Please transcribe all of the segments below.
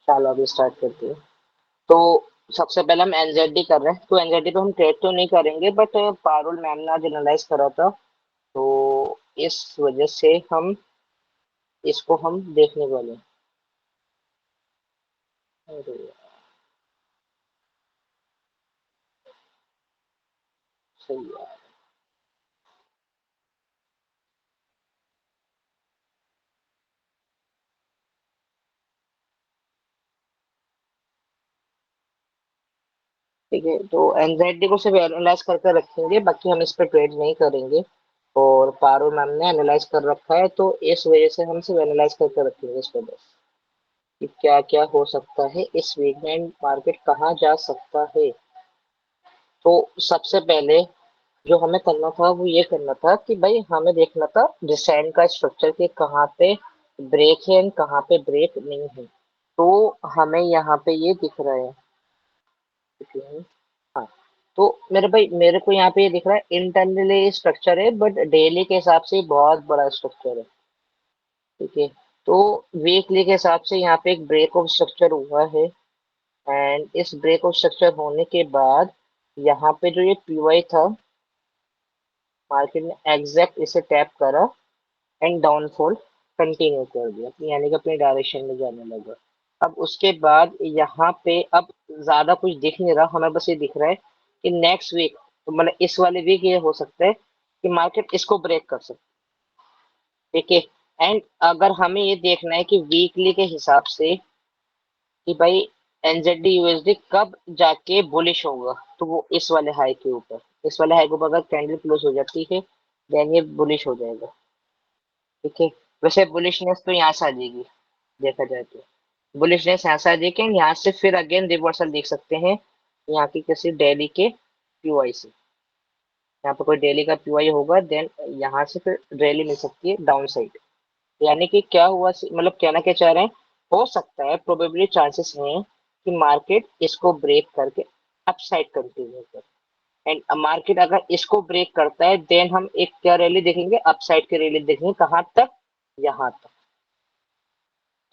चलो अभी स्टार्ट करते हैं। तो सबसे पहले हम एनजेडी कर रहे हैं, तो एनजेडी पे हम ट्रेड तो नहीं करेंगे, बट पारुल मैम ने आज एनालाइज करा था, तो इस वजह से हम इसको हम देखने वाले हैं। अरे यार, सही है। ठीक है, तो एनजेडी को सिर्फ एनालाइज करके रखेंगे, बाकी हम इस पर ट्रेड नहीं करेंगे। और पारुल मैम ने एनालाइज कर रखा है, तो इस वजह से हम सिर्फ एनालाइज करके रखेंगे इस पर बस, कि क्या क्या हो सकता है, इस वीकेंड मार्केट कहाँ जा सकता है। तो सबसे पहले जो हमें करना था वो ये करना था कि भाई हमें देखना था डिसेंट का स्ट्रक्चर के कहाँ पे ब्रेक है एंड कहाँ पे ब्रेक नहीं है। तो हमें यहाँ पे ये दिख रहा है, ठीक है? हाँ, तो मेरे भाई मेरे को यहाँ पे ये दिख रहा है इंटरनली स्ट्रक्चर है, बट डेली के हिसाब से बहुत बड़ा स्ट्रक्चर है। ठीक है, तो वीकली के हिसाब से यहाँ पे एक ब्रेक ऑफ स्ट्रक्चर हुआ है, एंड इस ब्रेक ऑफ स्ट्रक्चर होने के बाद यहाँ पे जो ये पीवाई था, मार्केट ने एग्जैक्ट इसे टैप करा एंड डाउनफॉल कंटिन्यू कर दिया, यानी कि अपनी डायरेक्शन में जाने लगा। अब उसके बाद यहाँ पे अब ज्यादा कुछ दिख नहीं रहा, हमें बस ये दिख रहा है कि नेक्स्ट वीक, तो मतलब इस वाले वीक ये हो सकता है कि मार्केट इसको ब्रेक कर सकते। ठीक है, एंड अगर हमें ये देखना है कि वीकली के हिसाब से कि भाई एनजेडी यूएसडी कब जाके बुलिश होगा, तो वो इस वाले हाई के ऊपर, इस वाले हाई के ऊपर अगर कैंडल क्लोज हो जाती है देन ये बुलिश हो जाएगा। ठीक है, वैसे बुलिशनेस तो यहाँ से आ जाएगी, देखा जाए तो बुलिशनेस यहाँ से आ जाएगी, and यहाँ से फिर अगेन रिवर्सल देख सकते हैं यहाँ की किसी डेली के पीवाई से। यहाँ पे कोई डेली का पीवाई होगा देन यहाँ से फिर रैली मिल सकती है डाउन साइड। यानी कि क्या हुआ, मतलब कहना क्या चाह रहे हैं, हो सकता है प्रोबेबली चांसेस हैं कि मार्केट इसको ब्रेक करके अपसाइड कंटिन्यू करे, एंड मार्केट अगर इसको ब्रेक करता है देन हम एक क्या रैली देखेंगे, अपसाइड की रैली देखेंगे, कहाँ तक, यहाँ तक।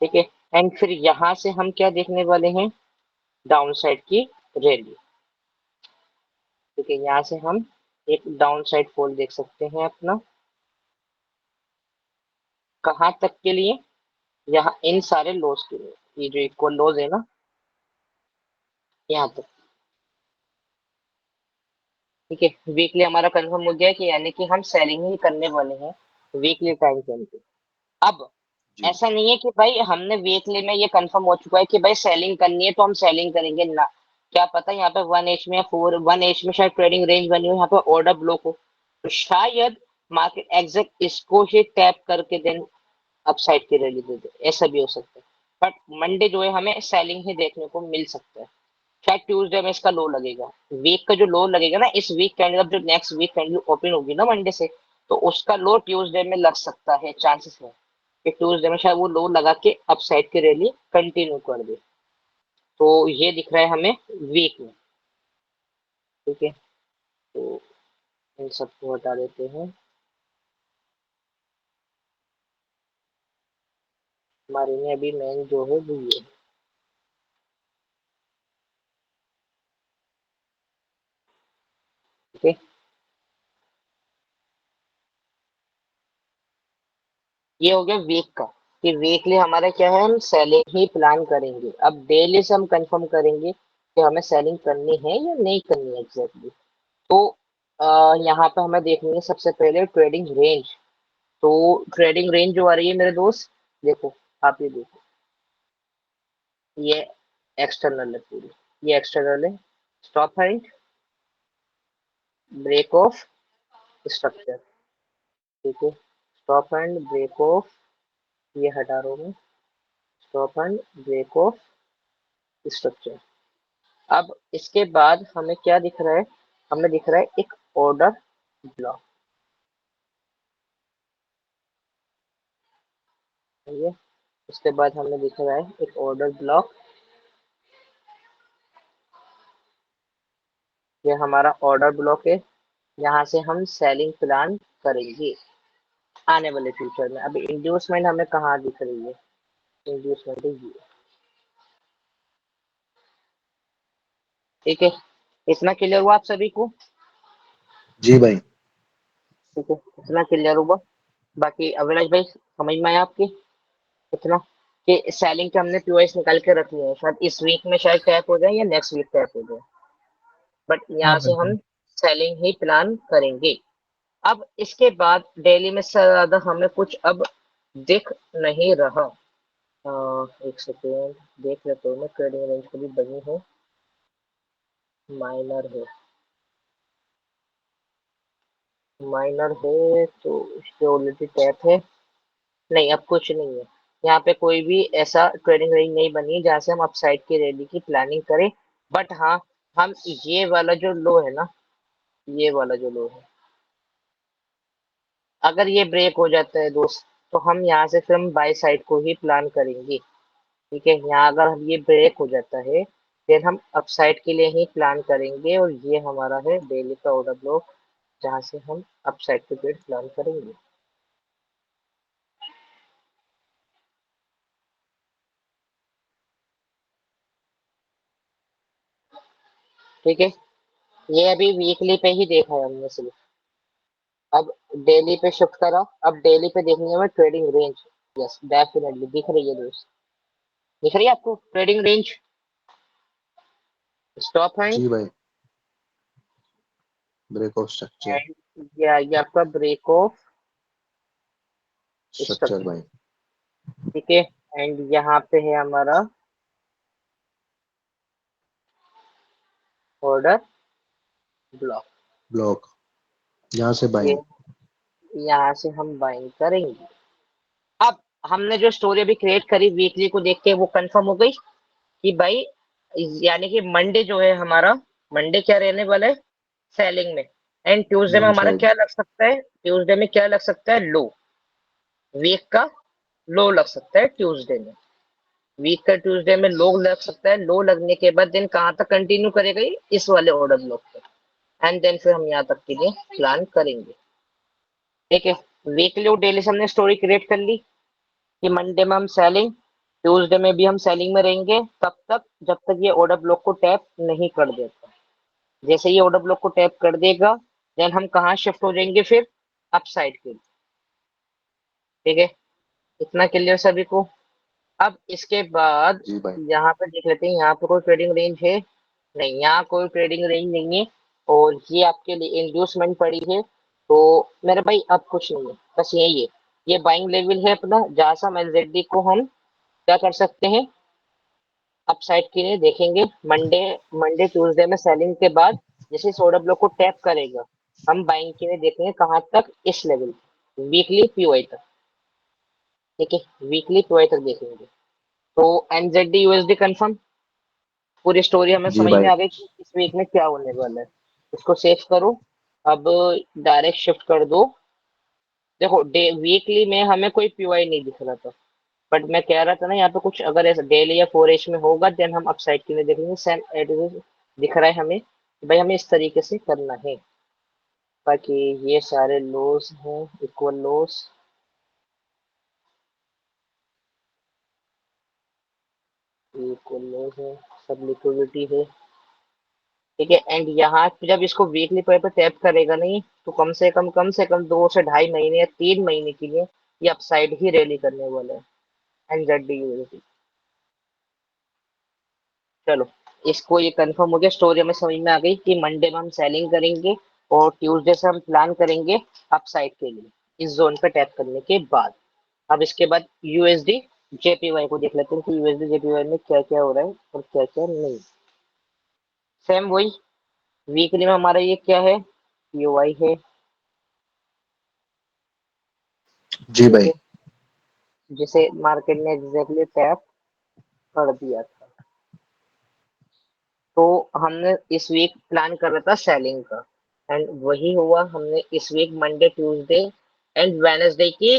ठीक है, एंड फिर यहाँ से हम क्या देखने वाले हैं, डाउन साइड की रैली। ठीक है, यहाँ से हम एक डाउन साइड फॉल देख सकते हैं अपना, कहाँ तक के लिए, यहाँ इन सारे लोज के लिए, ये जो इक्वल लोज है ना, यहाँ तक। ठीक है, वीकली हमारा कंफर्म हो गया है कि यानी कि हम सेलिंग ही करने वाले हैं वीकली टाइम फ्रेम पे। अब जी। ऐसा नहीं है कि भाई हमने वीकली में ये कंफर्म हो चुका है कि भाई सेलिंग करनी है तो हम सेलिंग करेंगे ना, क्या पता यहाँ पे 1H में या 1H में शायद ट्रेडिंग रेंज बनी हो, यहाँ पे ऑर्डर ब्लॉक हो, तो शायद मार्केट एग्जैक्ट इसको ही टैप करके देन अपसाइड की रैली दे दे, ऐसा भी हो सकता है। बट मंडे जो है हमें सेलिंग ही देखने को मिल सकता है। शायद ट्यूसडे में इसका लो लगेगा, वीक का जो लो लगेगा ना, इस वीक कैंडल, अब जो नेक्स्ट वीक कैंडल ओपन होगी ना मंडे से, तो उसका लो ट्यूसडे में लग सकता है, चांसेस है कि ट्यूसडे में शायद वो लो लगा के अपसाइड की रैली कंटिन्यू कर दे। तो ये दिख रहा है हमें वीक में। ठीक है, तो इन सबको हटा देते हैं। हमारे में अभी मेन जो है वो ये है। ठीक है, ये हो गया वीक का, कि वीकली हमारा क्या है, हम सेलिंग ही प्लान करेंगे। अब डेली से हम कंफर्म करेंगे कि हमें सेलिंग करनी है या नहीं करनी है एग्जैक्टली। तो यहाँ पे हमें देखनी है सबसे पहले ट्रेडिंग रेंज। तो ट्रेडिंग रेंज जो आ रही है मेरे दोस्त, देखो, आप ये देखो, ये एक्सटर्नल है पूरी, ये एक्सटर्नल है, stop and break of structure. ठीक है, स्टॉप एंड ब्रेक ऑफ, ये हटा रहा हूँ मैं, stop and break of structure. अब इसके बाद हमें क्या दिख रहा है, हमें दिख रहा है एक ऑर्डर ब्लॉक। ठीक है, उसके बाद हमें दिख रहा है एक ऑर्डर ब्लॉक, ये हमारा ऑर्डर ब्लॉक है, यहाँ से हम सेलिंग प्लान करेंगे आने वाले फ्यूचर में। अभी इंड्यूसमेंट हमें कहाँ दिख रही है, इंड्यूसमेंट है ये, ठीक है, इतना क्लियर हुआ आप सभी को? जी भाई। ठीक है, इतना क्लियर हुआ। बाकी अविनाश भाई समझ में आया आपके इतना, कि सेलिंग के हमने पीओएस निकाल के रख लिए हैं, शायद इस वीक में शायद टैप हो जाए या नेक्स्ट वीक टैप हो जाए, बट हाँ यहाँ से हम बिल्कुल। सेलिंग ही प्लान करेंगे। अब इसके बाद डेली में से ज्यादा हमें कुछ अब दिख नहीं रहा। एक सेकेंड देख लेते हैं, मैं ट्रेडिंग रेंज को भी बनी है, माइनर है, माइनर है तो इसके ऑलरेडी टैप है। नहीं, अब कुछ नहीं है, यहाँ पे कोई भी ऐसा ट्रेडिंग रेंज नहीं बनी है जहाँ से हम अपसाइड की रैली की प्लानिंग करें। बट हाँ, हम ये वाला जो लो है ना, ये वाला जो लो है, अगर ये ब्रेक हो जाता है दोस्त, तो हम यहाँ से फिर हम बाय साइड को ही प्लान करेंगे। ठीक है, यहाँ अगर हम ये ब्रेक हो जाता है, फिर हम अपसाइड के लिए ही प्लान करेंगे, और ये हमारा है डेली का ऑर्डर ब्लॉक, जहाँ से हम अपसाइड के ट्रेड प्लान करेंगे। ठीक है, ये अभी वीकली पे ही देखा है हमने सिर्फ, अब डेली पे शिफ्ट करा। अब डेली पे देखनी है हमें ट्रेडिंग रेंज। यस डेफिनेटली दिख रही है दोस्त, दिख रही है आपको ट्रेडिंग रेंज? स्टॉप है जी भाई। Break of structure. एंड ये आपका ब्रेक ऑफ स्ट्रक्चर स्ट्रक्चर। भाई। ठीक है, एंड यहाँ पे है हमारा ऑर्डर ब्लॉक। ब्लॉक। यहाँ से ये बाइंग। यहाँ से हम बाइंग करेंगे। अब हमने जो स्टोरी अभी क्रिएट करी वीकली को देख के, वो कंफर्म हो गई कि भाई, यानी कि मंडे जो है हमारा, मंडे क्या रहने वाला है, सेलिंग में। एंड ट्यूसडे में डाउन हमारा साइड। क्या लग सकता है, ट्यूसडे में क्या लग सकता है, लो, वीक का लो लग सकता है ट्यूसडे में, वीक का ट्यूसडे में लो लग सकता है। लो लगने के बाद दिन कहाँ तक कंटिन्यू करेगा ये, इस वाले ऑर्डर ब्लॉक पे, एंड देन फिर हम यहाँ तक के लिए प्लान करेंगे। ठीक है, वीकली और डेली से हमने स्टोरी क्रिएट कर ली कि मंडे में हम सेलिंग, ट्यूसडे में भी हम सेलिंग में रहेंगे तब तक जब तक ये ऑर्डर ब्लॉक को टैप नहीं कर देता। जैसे ये ऑर्डर ब्लॉक को टैप कर देगा, देन हम कहाँ शिफ्ट हो जाएंगे फिर, अपसाइड के लिए। ठीक है, इतना क्लियर सभी को? अब इसके बाद जी भाई। यहाँ पे देख लेते हैं, यहाँ पे कोई ट्रेडिंग रेंज है? नहीं, यहाँ कोई ट्रेडिंग रेंज नहीं है, और ये आपके लिए इंड्यूसमेंट पड़ी है। तो मेरे भाई अब कुछ नहीं है, बस यही है, ये बाइंग लेवल है अपना, जहाँ से हम एलजेडी को हम क्या कर सकते हैं, अपसाइड के लिए देखेंगे। मंडे, मंडे ट्यूसडे में सेलिंग के बाद जैसे इस ऑर्डर ब्लॉक को टैप करेगा, हम बाइंग के लिए देखेंगे कहाँ तक, इस लेवल, वीकली पीओआई तक। ठीक है, वीकली पीओआई तक देखेंगे। तो एनजेडी यूएसडी कंफर्म, पूरी स्टोरी हमें जी समझ में भाई। आ गई कि इस वीक में क्या होने वाला है। इसको सेव करो, अब डायरेक्ट शिफ्ट कर दो। देखो डे वीकली में हमें कोई पीओआई नहीं दिख रहा था, बट मैं कह रहा था ना, यहाँ पे कुछ अगर ऐसा डेली या 4H में होगा, देन हम अपसाइड के लिए देखेंगे। सेम एड्रेस दिख रहा है हमें कि भाई हमें इस तरीके से करना है। बाकी ये सारे लॉस हैं, इक्वल लॉस, इक्वल लॉस है, सब लिक्विडिटी है। ठीक है, एंड यहाँ पे जब इसको वीकली पे टैप करेगा नहीं, तो कम से कम 2 से ढाई महीने या 3 महीने के लिए ये अपसाइड ही रैली करने वाला है। एनजेडी, चलो, इसको ये कंफर्म हो गया, स्टोरी हमें समझ में आ गई कि मंडे में हम सेलिंग करेंगे, और ट्यूसडे से हम प्लान करेंगे अपसाइड के लिए, इस जोन पे टैप करने के बाद। अब इसके बाद यूएसडी जेपीवाई को देख लेते हैं कि यूएसडी जेपीवाई में क्या क्या हो रहा है और क्या क्या नहीं। सेम वही, वीकली में हमारा ये क्या है, यूआई है। जी ठीक भाई। है, जिसे मार्केट ने एग्जैक्टली टैप कर दिया था। तो हमने इस वीक प्लान कर रहा था सेलिंग का, एंड वही हुआ। हमने इस week Monday Tuesday and Wednesday की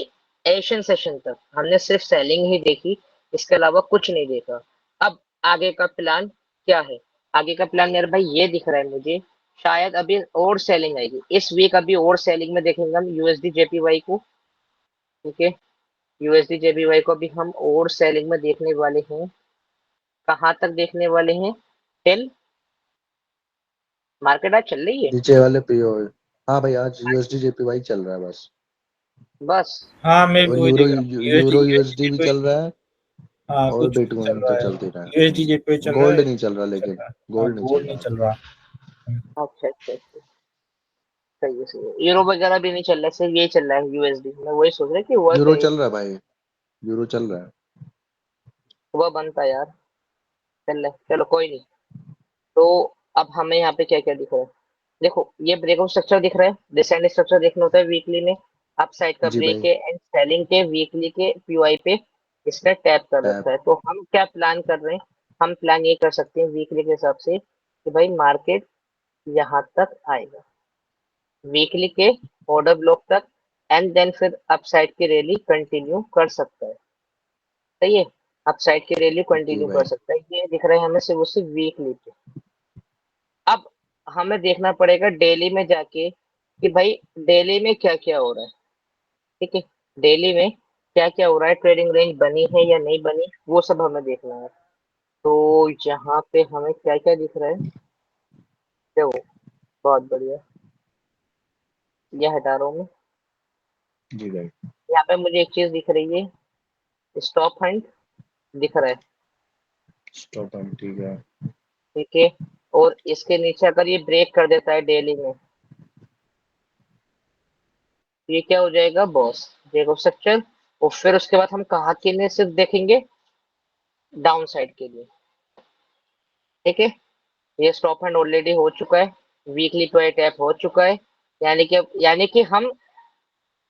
एशियन सेशन तक हमने सिर्फ सेलिंग ही देखी, इसके अलावा कुछ नहीं देखा। अब आगे का प्लान क्या है? आगे का प्लान यार भाई ये दिख रहा है मुझे, शायद अभी और सेलिंग आएगी इस वीक, अभी और सेलिंग में देखेंगे हम यूएसडी जेपीवाई को। ठीक है, यूएसडी जेपीवाई को अभी हम और सेलिंग में देखने वाले हैं। कहाँ तक देखने वाले हैं, टिल मार्केट आज चल रही है नीचे वाले पे हो। हाँ भाई, आज यूएसडी जेपीवाई चल रहा है बस। बस। हाँ मैं भी और वही देख रहा हूँ, यूएसडी यूरो यूएसडी यूएसडी भी पे। चल रहा है। हाँ और कुछ कुछ चल बिटकॉइन तो रहा है, चलते रहा यूएसडी जे पे है। चल रहा गोल्ड है, नहीं चल रहा, चल लेकिन रहा है। हाँ गोल्ड नहीं गोल्ड चल नहीं रहा। चल रहा। अच्छा अच्छा अच्छा, सही है सही है। यूरो वगैरह भी नहीं चल रहा, सिर्फ ये चल रहा है यूएसडी। मैं वही सोच रहा कि हुआ क्या यूरो ये। चल रहा है भाई, यूरो चल रहा है। हुआ बनता यार। चल रहा है, चलो कोई नहीं। तो अब हमें यहाँ पे क्या क्या दिख रहा है? देखो ये ब्रेकआउट स्ट्रक्चर दिख रहा है, डिसेंट स्ट्रक्चर देखना होता है वीकली में। अप साइड का जी ब्रेक भाई। है एंड सेलिंग के वीकली के पीओआई पे इसने टैप कर टैप। रखा है। तो हम क्या प्लान कर रहे हैं? हम प्लान ये कर सकते हैं वीकली के हिसाब से कि भाई मार्केट यहाँ तक आएगा वीकली के ऑर्डर ब्लॉक तक, एंड देन फिर अपसाइड की रैली कंटिन्यू कर सकता है। सही है, अपसाइड की रैली जी कंटिन्यू कर भाई। सकता है। ये दिख रहा है हमें सिर्फ उससे वीकली पे। अब हमें देखना पड़ेगा डेली में जाके कि भाई डेली में क्या क्या हो रहा है। ठीक है, डेली में क्या क्या हो रहा है, ट्रेडिंग रेंज बनी है या नहीं बनी, वो सब हमें देखना है। तो यहाँ पे हमें क्या क्या दिख रहा है? देखो, बहुत बढ़िया, ये हटा रहा हूँ मैं। जी भाई। यहाँ पे मुझे एक चीज दिख रही है, स्टॉप हंट दिख रहा है। स्टॉप एंड, ठीक है। ठीक है, और इसके नीचे अगर ये ब्रेक कर देता है डेली में, तो ये क्या हो जाएगा बॉस, ब्रेक ऑफ स्ट्रक्चर। और फिर उसके बाद हम कहाँ के लिए सिर्फ देखेंगे? डाउन साइड के लिए। ठीक है, ये स्टॉप हैंड ऑलरेडी हो चुका है, वीकली पे टैप हो चुका है। यानी कि हम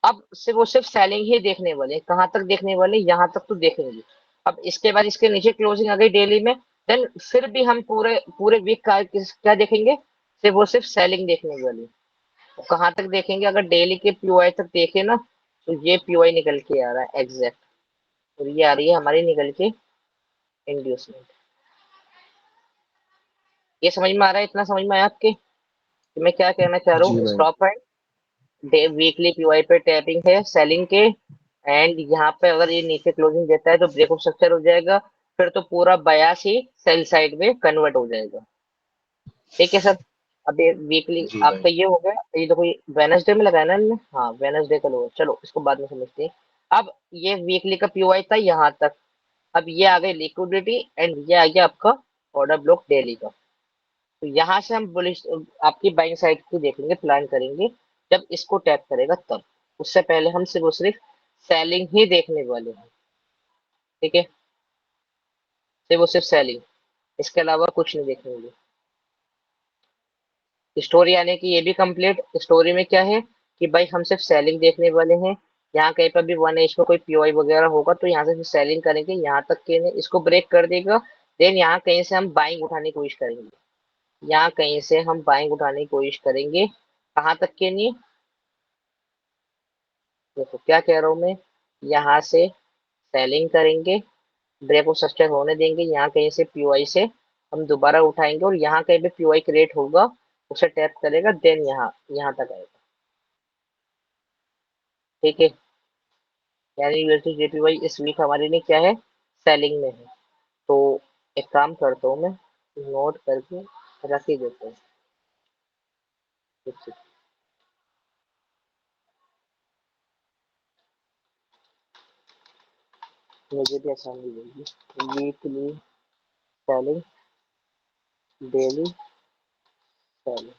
अब सिर्फ वो सिर्फ सेलिंग ही देखने वाले हैं। कहाँ तक देखने वाले हैं? यहाँ तक तो देखेंगे। अब इसके बाद इसके नीचे क्लोजिंग आ गई डेली में, देन फिर भी हम पूरे पूरे वीक का क्या देखेंगे? सिर्फ वो सिर्फ सेलिंग देखने वाली। तो कहाँ तक देखेंगे? अगर डेली के पीओआई तक देखे ना, तो ये पीओआई निकल के आ रहा है एग्जैक्ट, और ये आ रही है हमारी निकल के इंड्यूसमेंट। ये समझ में आ रहा है? इतना समझ में आया आपके कि मैं क्या कहना चाह रहा जी हूँ? भाई। स्टॉप डे वीकली पीवाई पे टैपिंग है सेलिंग के, एंड यहाँ पे अगर ये नीचे क्लोजिंग देता है तो ब्रेक ऑफ स्ट्रक्चर हो जाएगा। फिर तो पूरा बयास ही सेल साइड में कन्वर्ट हो जाएगा। ठीक है सर। अब ये वीकली जी भाई। आपका ये हो गया। ये देखो, ये वेनसडे में लगाया ना हमने, हाँ वेनसडे का लोग, चलो इसको बाद में समझते हैं। अब ये वीकली का पीओआई था यहाँ तक। अब ये आ गई लिक्विडिटी एंड ये आ गया आपका ऑर्डर ब्लॉक डेली का। तो यहाँ से हम बुलिश आपकी बाइंग साइड की देख लेंगे, प्लान करेंगे जब इसको टैप करेगा तब। उससे पहले हम सिर्फ और सिर्फ सेलिंग ही देखने वाले हैं। ठीक है, सिर्फ और सिर्फ सेलिंग, इसके अलावा कुछ नहीं देखेंगे। स्टोरी आने की ये भी कंप्लीट। स्टोरी में क्या है कि भाई हम सिर्फ सेलिंग देखने वाले हैं। यहाँ कहीं पर भी वन एज में कोई पीओआई वगैरह होगा तो यहाँ से सिर्फ सेलिंग करेंगे, यहाँ तक के नहीं, इसको ब्रेक कर देगा। देन यहाँ कहीं से हम बाइंग उठाने की कोशिश करेंगे। यहाँ कहीं से हम बाइंग उठाने की कोशिश करेंगे। कहाँ तक के लिए? देखो क्या कह रहा हूँ मैं, यहाँ से सेलिंग करेंगे, ब्रेक ऑफ स्ट्रक्चर होने देंगे, यहाँ कहीं से पीओआई से हम दोबारा उठाएंगे, और यहाँ कहीं पे पीओआई क्रिएट होगा उसे टैप करेगा, देन यहाँ यहाँ तक आएगा। ठीक है, यानी यूएसडी जेपीवाई इस वीक हमारे लिए क्या है? सेलिंग में है। तो एक काम करता हूँ मैं, नोट करके रख ही देता हूँ। ठीक है, मुझे भी आसानी होगी। Weekly selling, daily selling.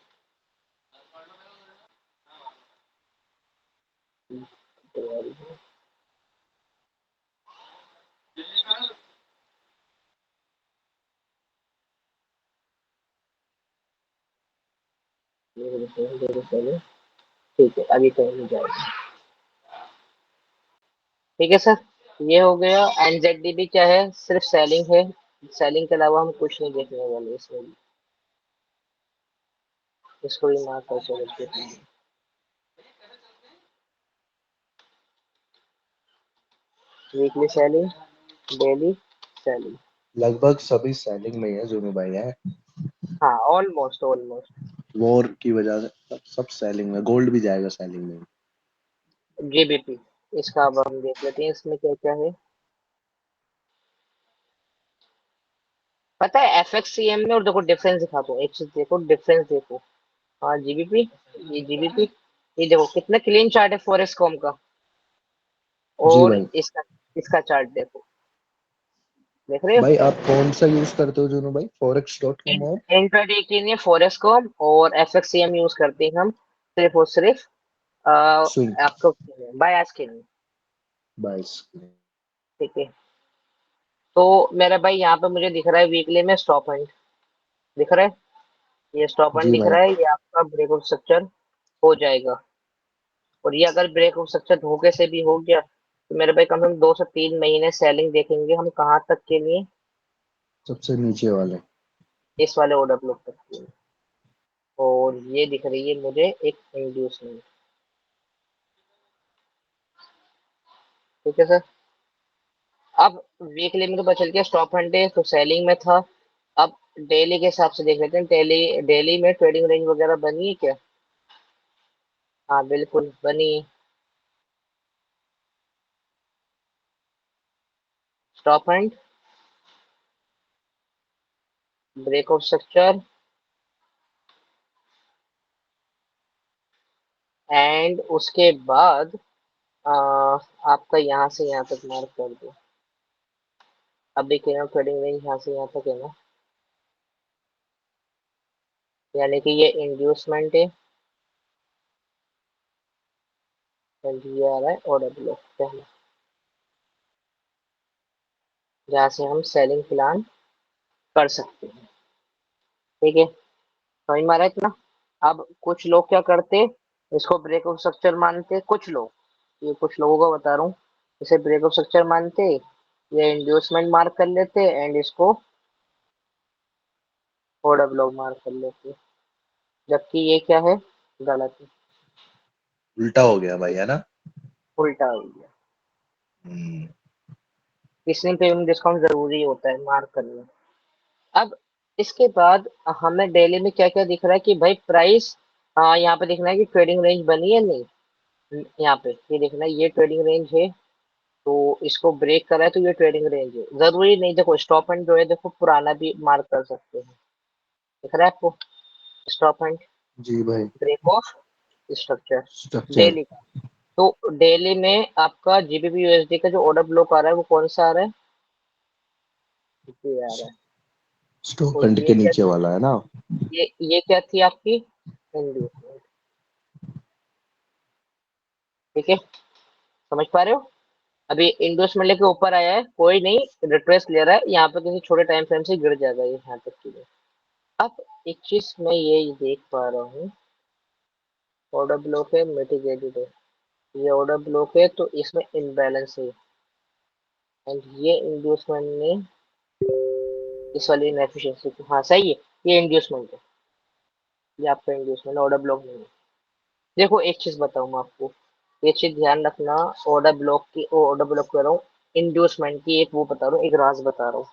ठीक है, अभी कहीं नहीं जाएगा। ठीक है सर, ये हो गया। एनजेडडीबी क्या है? सिर्फ सेलिंग है, सेलिंग के अलावा हम कुछ नहीं देखने वाले इसमें भी। इसको भी मार्क कर चलो। Weekly selling, daily selling. लगभग सभी सेलिंग में ही है जोनू भाई है। हाँ ऑलमोस्ट ऑलमोस्ट। वॉर की वजह से सब सेलिंग में, गोल्ड भी जाएगा सेलिंग में। जीबीपी, इसका अब हम देख लेते हैं इसमें क्या क्या है। पता है एफएक्ससीएम में, और देखो डिफरेंस दिखाता हूँ, एक चीज देखो, डिफरेंस देखो। हाँ जीबीपी, ये जीबीपी, ये देखो कितना क्लीन चार्ट है फॉरेस्टकॉम का, जी और भाई। इसका इसका चार्ट देखो, देख रहे हो। भाई आप कौन सा यूज करते हो जुनू भाई, forex.com और इंट्राडे के लिए फॉरेस्टकॉम और एफएक्ससीएम यूज करते हैं हम, सिर्फ और सिर्फ स्विंग आपको बाय आज के लिए। बाइस? ठीक है, तो मेरा भाई यहाँ पे मुझे दिख रहा है वीकली में स्टॉप पॉइंट दिख रहा है, ये स्टॉप पॉइंट जी दिख भाई। रहा है, ये आपका ब्रेकआउट स्ट्रक्चर हो जाएगा। और ये अगर ब्रेकआउट स्ट्रक्चर धोखे से भी हो गया तो मेरे भाई कम से कम 2 से 3 महीने सेलिंग देखेंगे हम, कहाँ तक के लिए, सबसे नीचे वाले। इस वाले ऑर्डर ब्लॉक तक के लिए। और ये दिख रही है मुझे एक इंड्यूसमेंट। ठीक है सर। अब वीकली में तो पता चल गया स्टॉप एंड डे तो सेलिंग में था। अब डेली के हिसाब से देख लेते हैं, डेली डेली में ट्रेडिंग रेंज वगैरह बनी है क्या? हाँ बिल्कुल बनी है। Stop and breakout structure and उसके बाद आपका यहाँ से यहाँ तक मार्क कर दो। अभी के ट्रेडिंग रेंज यहाँ से यहाँ तक है ना, यानी कि ये इंड्यूसमेंट है, and ये आ रहा है ऑर्डर ब्लॉक पहला, जहाँ से हम सेलिंग प्लान कर सकते हैं। ठीक है, समझ में आ रहा है इतना। अब कुछ लोग क्या करते, इसको ब्रेकआउट स्ट्रक्चर मानते, कुछ लोग, ये कुछ लोगों का बता रहा हूँ, इसे ब्रेकआउट स्ट्रक्चर मानते, ये इंड्यूसमेंट मार्क कर लेते एंड इसको ऑर्डर ब्लॉक मार्क कर लेते, जबकि ये क्या है, गलत है, उल्टा हो गया भाई, है ना? उल्टा हो गया। हम्म। किसी पे भी डिस्काउंट जरूरी होता है मार्क करना। अब इसके बाद हमें डेली में क्या क्या दिख रहा है कि भाई प्राइस, यहाँ पे देखना है कि ट्रेडिंग रेंज बनी है नहीं, यहाँ पे ये देखना है ये ट्रेडिंग रेंज है, तो इसको ब्रेक करा है तो ये ट्रेडिंग रेंज है, जरूरी नहीं, देखो स्टॉप एंड जो है देखो पुराना भी मार्क कर सकते हैं, दिख रहा है आपको स्टॉप एंड जी भाई। Break of structure structure. Daily का। तो डेली में आपका जीबीपी यूएसडी का जो ऑर्डर ब्लॉक आ रहा है वो कौन सा आ रहा है, ये आ रहा है। स्टॉप और एंड ये के क्या, नीचे वाला है ना? ये क्या थी आपकी इंड्यूसमेंट। ठीक है, समझ पा रहे हो। अभी इंडोसमेंट लेके ऊपर आया है, कोई नहीं, रिट्रेस ले रहा है, यहाँ पे किसी छोटे टाइम फ्रेम से गिर जाएगा ये यहाँ तक की। अब एक चीज मैं ये देख पा रहा हूँ, ऑर्डर ब्लॉक है, मिटिगेटेड है, ये ऑर्डर ब्लॉक है तो इसमें इनबैलेंस है, एंड ये इंड्यूसमेंट ने इस वाली इनएफिशिएंसी को, हाँ सही है, ये इंड्यूसमेंट है, ये आपका इंड्यूसमेंट ऑर्डर ब्लॉक नहीं है। देखो एक चीज बताऊँ मैं आपको, ये चीज ध्यान रखना, ऑर्डर ब्लॉक की, ऑर्डर ब्लॉक कर रहा हूँ, इंड्यूसमेंट की एक वो बता रहा हूँ, एक राज बता रहा हूँ,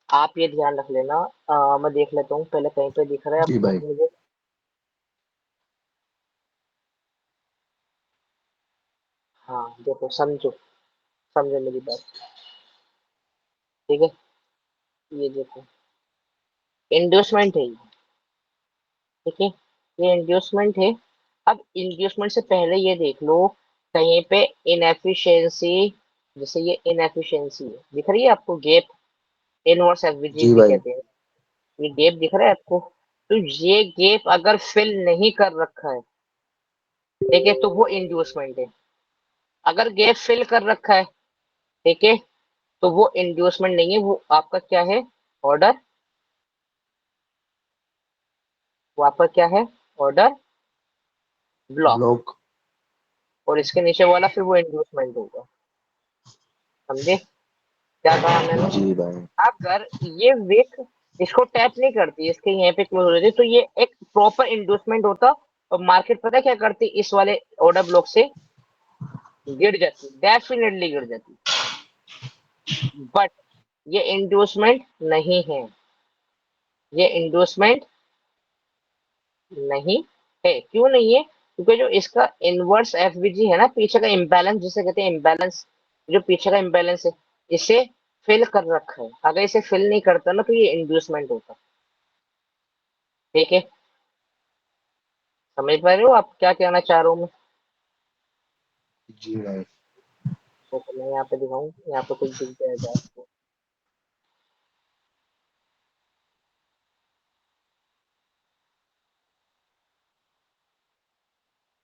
आप ये ध्यान रख लेना। मैं देख लेता हूँ पहले कहीं पे दिख रहा है जी आपको भाई। मुझे। हाँ देखो, समझो, समझो मेरी बात। ठीक है, ये देखो इंड्यूसमेंट है ये, ठीक है, ये इंड्यूसमेंट है। अब इंड्यूसमेंट से पहले ये देख लो कहीं पे इनएफिशिएंसी, जैसे ये इनएफिशिएंसी है दिख रही है आपको, गैप, इनवर्स एफवीजी जी भी भाई। कहते हैं, ये गैप दिख रहा है आपको, तो ये गैप अगर फिल नहीं कर रखा है, ठीक है, तो वो इंड्यूसमेंट है। अगर गैप फिल कर रखा है, ठीक है, तो वो इंड्यूसमेंट नहीं है, वो आपका क्या है, ऑर्डर, वो आपका क्या है, ऑर्डर ब्लॉक। ब्लॉक। और इसके नीचे वाला फिर वो इंड्यूसमेंट होगा, समझे क्या कहा मैंने। जी भाई। अगर ये विक इसको टैप नहीं करती, इसके यहाँ पे क्लोज हो जाती, तो ये एक प्रॉपर इंड्यूसमेंट होता, और मार्केट पता है क्या करती, इस वाले ऑर्डर ब्लॉक से गिर जाती, डेफिनेटली गिर जाती, बट ये इंड्यूसमेंट नहीं है, ये इंड्यूसमेंट नहीं है, क्यों नहीं है, क्योंकि जो इसका इनवर्स एफवीजी है ना, पीछे का इम्बैलेंस जिसे कहते हैं इम्बैलेंस, जो पीछे का इम्बैलेंस है, इसे फिल कर रखा है, अगर इसे फिल नहीं करता ना तो ये इंड्यूसमेंट होता। ठीक है, समझ पा रहे हो आप क्या कहना चाह रहा हूँ मैं? जी भाई। तो मैं यहाँ पे दिखाऊं, यहाँ पे कुछ दिख जाएगा आपको।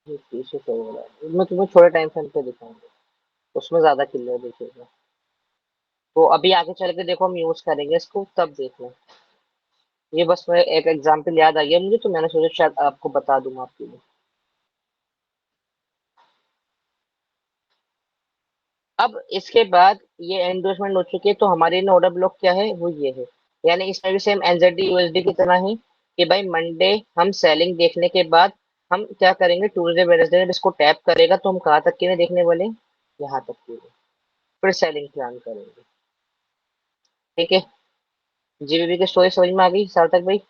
ये पीछे क्या हो रहा है, मैं तुम्हें थोड़े टाइम फ्रेम पे दिखाऊंगा, उसमें ज्यादा क्लियर दिखेगा। तो अभी आगे चल के देखो हम यूज करेंगे इसको, तब देखना। ये बस मैं एक एग्जांपल याद आ गया मुझे, तो मैंने सोचा शायद आपको बता दूं आपके लिए। अब इसके बाद ये एंडोर्समेंट हो चुकी है, तो हमारे लिए ऑर्डर ब्लॉक क्या है, वो ये है। यानी इसमें भी सेम एनजेडी यूएसडी की तरह ही कि भाई मंडे हम सेलिंग देखने के बाद हम क्या करेंगे, ट्यूसडे वेडनेसडे जब इसको टैप करेगा तो हम कहाँ तक के लिए देखने वाले हैं? यहाँ तक के लिए। फिर सेलिंग प्लान करेंगे। ठीक है, जीबीबी की स्टोरी समझ में आ गई सार्थक भाई?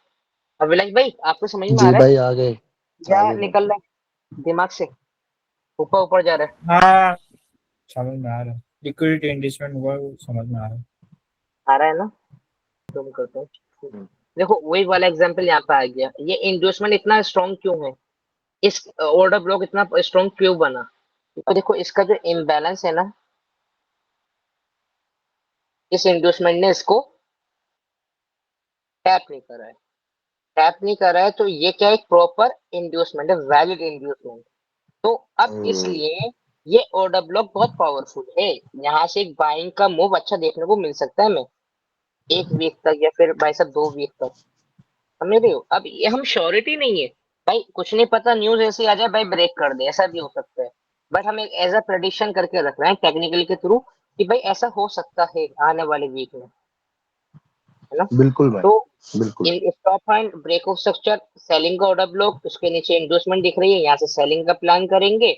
अभिलाष भाई आपको समझ में आ जी रहा है? भाई, आगे या आगे भाई। निकल रहा है दिमाग से, ऊपर ऊपर जा रहा है? हाँ, समझ में आ रहा है। लिक्विडिटी इंडस्ट्रीमेंट हुआ वो समझ में आ रहा है। आ रहा है ना? तुम करते हो। हम्म, देखो वही वाला एग्जांपल यहाँ पे आ गया, ये इंड्यूसमेंट इतना स्ट्रॉन्ग क्यों है, इस ऑर्डर ब्लॉक इतना स्ट्रॉन्ग क्यों बना? तो देखो इसका जो इम्बैलेंस है ना, इस इंड्यूसमेंट ने इसको टैप नहीं करा है। टैप नहीं करा है तो ये क्या, एक प्रॉपर इंड्यूसमेंट है, वैलिड इंड्यूसमेंट। तो अब हम्म, इसलिए ये ऑर्डर ब्लॉक बहुत पावरफुल है। यहाँ से एक बाइंग का मूव अच्छा देखने को मिल सकता है हमें, एक वीक तक या फिर भाई साहब 2 वीक तक। समझ रहे हो? अब ये हम श्योरिटी नहीं है भाई, कुछ नहीं पता, न्यूज ऐसी आ जाए भाई ब्रेक कर दे, ऐसा भी हो सकता है। बट हम एक एज अ प्रेडिक्शन करके रख रहे हैं टेक्निकल के थ्रू कि भाई ऐसा हो सकता है आने वाले वीक में, है ना? बिल्कुल भाई, तो बिल्कुल। इन stop and break of structure, selling का ऑर्डर ब्लॉक, उसके नीचे इंडोसमेंट दिख रही है, यहाँ से सेलिंग का प्लान करेंगे।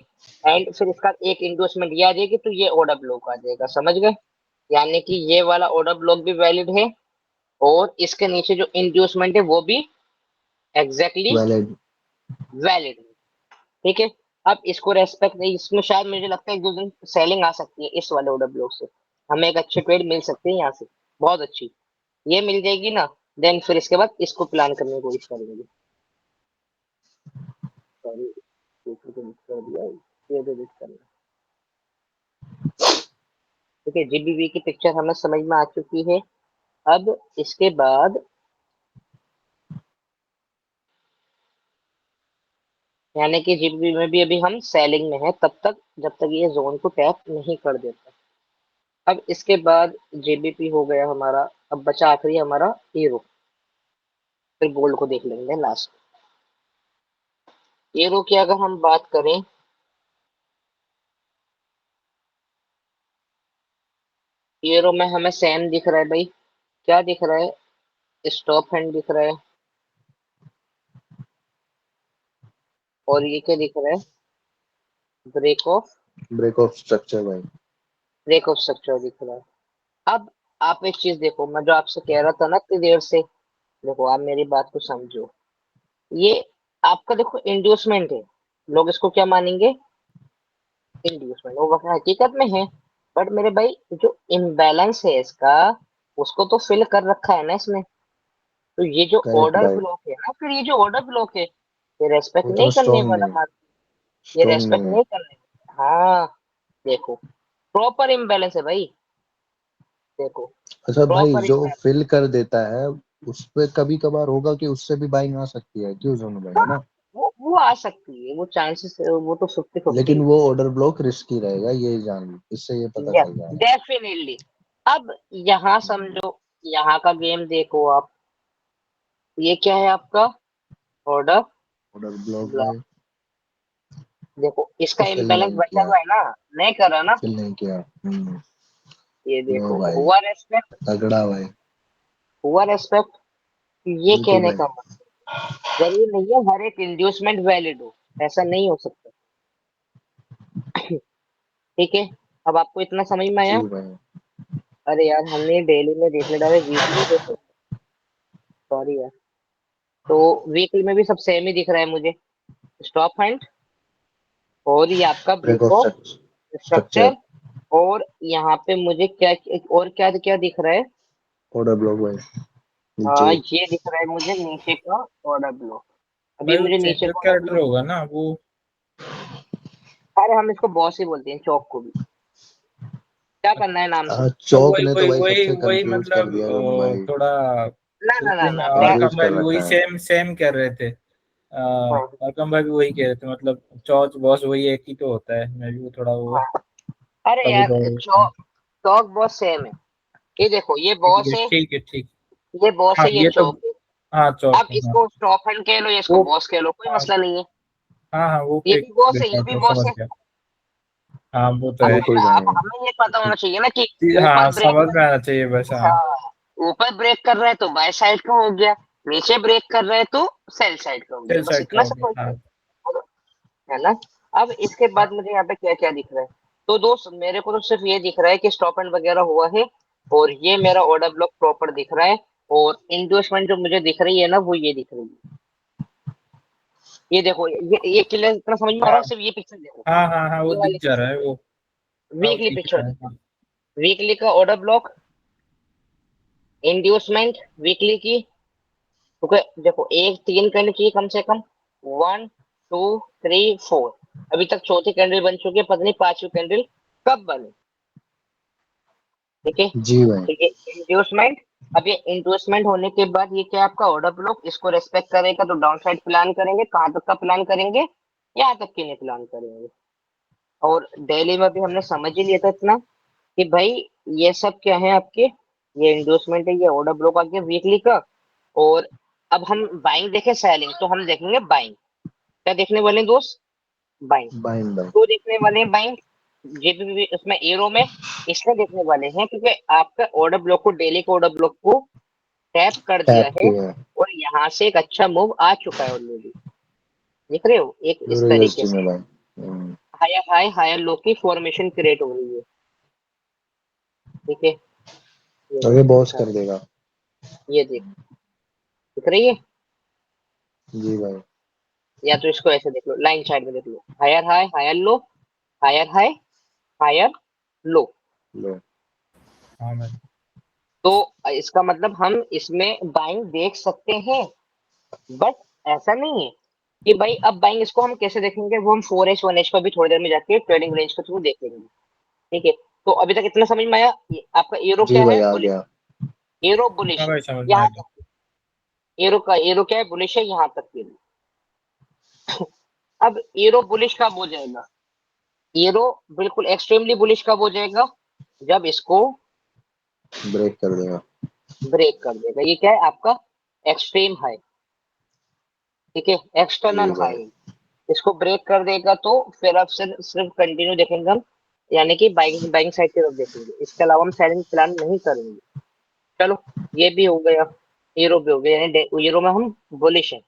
एंड फिर इसका एक इंडोसमेंट ये आ जाएगी तो ये ऑर्डर ब्लॉक आ जाएगा, समझ गए? यानी कि ये वाला ऑर्डर ब्लॉक भी वैलिड है, और इसके नीचे जो इंड्यूसमेंट है वो भी एग्जैक्टली वैलिड। वैलिड है। ठीक है, अब इसको रेस्पेक्ट नहीं, इसमें शायद मुझे लगता है 1-2 दिन सेलिंग आ सकती है इस वाले ऑर्डर ब्लॉक से, हमें एक अच्छी ट्रेड मिल सकती है यहाँ से, बहुत अच्छी। ये मिल जाएगी ना, देन फिर इसके बाद इसको प्लान करने की कोशिश करेंगे। सॉरी, कर दिया, ये डिलीट करना। ठीक है, जीबीवी की पिक्चर हमें समझ में आ चुकी है। अब इसके बाद यानी कि जीबीवी में भी अभी हम सेलिंग में है तब तक, जब तक ये जोन को टैप नहीं कर देता। अब इसके बाद जेबीपी हो गया हमारा, अब बचा आखिरी हमारा हीरो। फिर गोल्ड को देख लेंगे लास्ट। हीरो की अगर हम बात करें, हीरो में हमें सेम दिख रहा है भाई, क्या दिख रहा है, स्टॉप हैंड दिख रहा है, और ये क्या दिख रहा है, break of break of structure भाई। ब्रेक ऑफ स्ट्रक्चर दिख रहा है। अब आप एक चीज देखो, मैं जो आपसे कह रहा था ना इतनी देर से, देखो आप मेरी बात को समझो। ये आपका देखो इंड्यूसमेंट है, लोग इसको क्या मानेंगे, इंड्यूसमेंट, वो वक्त हकीकत में है। बट मेरे भाई जो इम्बैलेंस है इसका, उसको तो फिल कर रखा है ना इसने। तो ये जो करेक्ट ऑर्डर भाई। ब्लॉक है ना, फिर ये जो ऑर्डर ब्लॉक है, ये रेस्पेक्ट वो नहीं इतना करने स्ट्रांग वाला नहीं है। ये स्ट्रांग रेस्पेक्ट नहीं है। नहीं करने वाला। हाँ, देखो प्रॉपर इम्बैलेंस है भाई, देखो अच्छा भाई, प्रॉपर जो इम्बैलेंस। फिल कर देता है उस पे कभी कभार होगा कि उससे भी बाइंग आ सकती है, क्यों जोनू भाई, है ना? वो आ सकती है, वो चांसेस, वो तो 50-50। लेकिन वो ऑर्डर ब्लॉक रिस्की रहेगा, ये जान लो, इससे ये पता यस, चल जाएगा। डेफिनेटली। अब यहाँ समझो, यहाँ का गेम देखो आप, ये क्या है आपका ऑर्डर ऑर्डर ब्लॉक ब्लॉक। भाई। देखो इसका तो फिल इम्बैलेंस नहीं बचा किया। हुआ है ना, नहीं कर रहा ना? फिल नहीं किया। ये लो देखो भाई, हुआ रेस्पेक्ट, तगड़ा भाई। हुआ रेस्पेक्ट। ये बिल्कुल कहने भाई। का मतलब जरूरी नहीं है हर एक इंड्यूसमेंट वैलिड हो, ऐसा नहीं हो सकता। ठीक है, अब आपको इतना समझ में जी आया? भाई। अरे यार हमने डेली में देखने डाले, वीकली देखो, सॉरी यार। तो वीकली में भी सब सेम ही दिख रहा है मुझे, स्टॉप हैंड और ये आपका break break of of structure. Structure और यहाँ पे मुझे क्या और क्या क्या दिख रहा है? ऑर्डर ब्लॉक भाई हाँ, नीचे। ये दिख रहा है मुझे नीचे का ऑर्डर ब्लॉक। अभी भाई वो मुझे चेंज नीचे ऑफ का ऑर्डर कैरेक्टर ब्लॉक, होगा ना वो। अरे हम इसको बॉस ही बोलते हैं, चौक को भी। क्या करना है नाम से? चौक वही ने तो वही भाई वही सबसे वही कंफ्यूज कर मतलब दिया तुम भाई। थोड़ा। ना उस ना ना दिन ना मैं कंफ्यूज अरकम भाई कर भी वही रखा है। सेम सेम कह रहे थे। अरकम भाई भी वही कह रहे थे, मतलब चौच बॉस वही एक ही तो होता है, मैं भी थोड़ा वो हाँ, अरे कभी यार कभी। चौक, चौक बॉस सेम है। ये देखो, ये ठीक बॉस है है, ठीक है ठीक। ये बॉस हाँ है, ये ये तो। चौक है। हाँ चौक अब है हाँ। इसको स्टॉप हैंड कह लो या इसको वो बॉस कह लो, कोई हाँ मसला नहीं है। हाँ हाँ वो ये एक भी बॉस है, ये भी डिफरेंट बॉस समझ है। गया। हाँ वो तो अब है। बिल्कुल अब भाई। हमें ये पता होना चाहिए ना कि ऊपर हाँ ब्रेक समझ कर, में आना चाहिए बस हाँ। हाँ, ऊपर ब्रेक कर रहा है तो बाय साइड का हो गया, नीचे ब्रेक कर रहा है तो सेल साइड का हो गया, सेल बस साइड का इतना हो सा गया हाँ। फर्क है ना। अब इसके बाद मुझे यहाँ पे क्या क्या दिख रहा है? तो दोस्त मेरे को तो सिर्फ ये दिख रहा है कि स्टॉप एंड वगैरह हुआ है, और ये मेरा ऑर्डर ब्लॉक प्रॉपर दिख रहा है। और इंडोर्समेंट जो मुझे दिख रही है ना, वो ये दिख रही है। ये देखो, ये क्लियर इतना समझ में आ रहा है? हाँ सिर्फ ये पिक्चर देखो, हाँ हाँ हाँ वो ये वाली दिख जा रहा है वो। हाँ वो वीकली दिख पिक्चर रहा है देखो, हाँ। वीकली का ऑर्डर ब्लॉक, इंड्यूसमेंट वीकली की। क्योंकि देखो, एक तीन कैंडल चाहिए कम से कम, 1 2 3 4। अभी तक चौथी कैंडल बन चुकी है, पता नहीं पांचवी कैंडल कब बने। ठीक है, जी भाई। तो ये इंड्यूसमेंट। अब ये इंड्यूसमेंट होने के बाद ये क्या, आपका ऑर्डर ब्लॉक इसको रेस्पेक्ट करेगा तो डाउन साइड प्लान करेंगे। कहाँ तक का प्लान करेंगे? यहाँ तक के नहीं प्लान करेंगे। और डेली में भी हमने समझ ही लिया था इतना कि भाई ये सब क्या है आपके, ये इंडोर्समेंट है, ये ऑर्डर ब्लॉक आ गया वीकली का। और अब हम बाइंग देखें सेलिंग, तो हम देखेंगे बाइंग। क्या देखने वाले हैं दोस्त? बाइंग। बाइन भाई। तो देखने वाले हैं बाइंग, ये भी उसमें एरो में इसलिए देखने वाले हैं क्योंकि आपका ऑर्डर ब्लॉक को, डेली के ऑर्डर ब्लॉक को टैप कर दिया टैप है, किया है और यहाँ से एक अच्छा मूव आ चुका है ऑलरेडी। देख रहे हो, एक इस यूरो तरीके यूएसडी से में भाई। हायर हाई हायर लो की फॉर्मेशन क्रिएट हो रही है। ठीक है, ये और देख, ये बॉस हाँ, कर देगा। ये देख, दिख रही है? जी भाई। या तो इसको ऐसे देख लो, लाइन साइड में देख लो, higher high higher low, higher high higher low. Low. हाँ मैं, तो इसका मतलब हम इसमें बाइंग देख सकते हैं, बट ऐसा नहीं है कि भाई अब बाइंग इसको हम कैसे देखेंगे, वो हम 4H 1H पर भी थोड़ी देर में जाके ट्रेडिंग रेंज के थ्रू देखेंगे। ठीक है, तो अभी तक इतना समझ में आया? आपका एरो जी क्या भाई है? आ बुलिश, गया। एरो हाँ बुलिश है भाई समझ में आ यहाँ गया। तक। एरो का एरो क्या है? बुलिश है यहाँ तक के लिए। अब एरो बुलिश कब हो जाएगा? एरो बिल्कुल एक्सट्रीमली बुलिश कब हो जाएगा? जब इसको ब्रेक कर देगा। ब्रेक कर देगा। ये क्या है आपका? Extreme high. ठीक है, जी एक्सटर्नल भाई। हाई। इसको ब्रेक कर देगा तो फिर अब सिर्फ सिर्फ कंटिन्यू देखेंगे हम, यानी कि बाइंग बाइंग साइड की तरफ देखेंगे, इसके अलावा हम सेलिंग प्लान नहीं करेंगे। चलो, ये भी हो गया, हीरो भी हो गया, यानी हीरो में हम बुलिश हैं।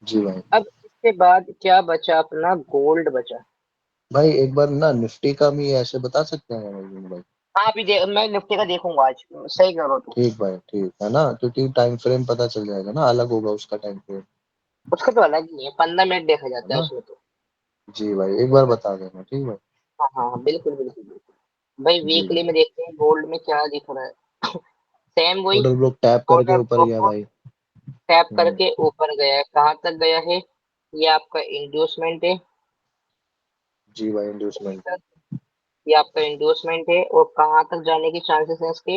जी भाई। अब इसके बाद क्या बचा? अपना गोल्ड बचा। भाई एक बार ना निफ्टी का भी ऐसे बता सकते हैं भाई। हाँ, अभी मैं निफ्टी का देखूंगा आज, सही करो तो। ठीक भाई ठीक है ना, क्योंकि टाइम फ्रेम पता चल जाएगा ना, अलग होगा उसका टाइम फ्रेम। उसका तो अलग ही है, 15 मिनट देखा है जाता है ना। उसमें तो। जी भाई एक बार बता देना ठीक भाई। हाँ हाँ हाँ, बिल्कुल बिल्कुल बिल्कुल भाई। जी वीकली भाई। में देखते हैं गोल्ड में क्या दिख रहा है। सेम वही, ऑर्डर ब्लॉक टैप करके ऑर्डर ऊपर ब्लॉक गया को भाई। टैप हम्म। करके ऊपर गया है, कहाँ तक गया है? ये आपका इंड्यूसमेंट है। जी भाई इंड्यूसमेंट। ये आपका इंड्यूसमेंट है, और कहाँ तक जाने की चांसेस है इसके?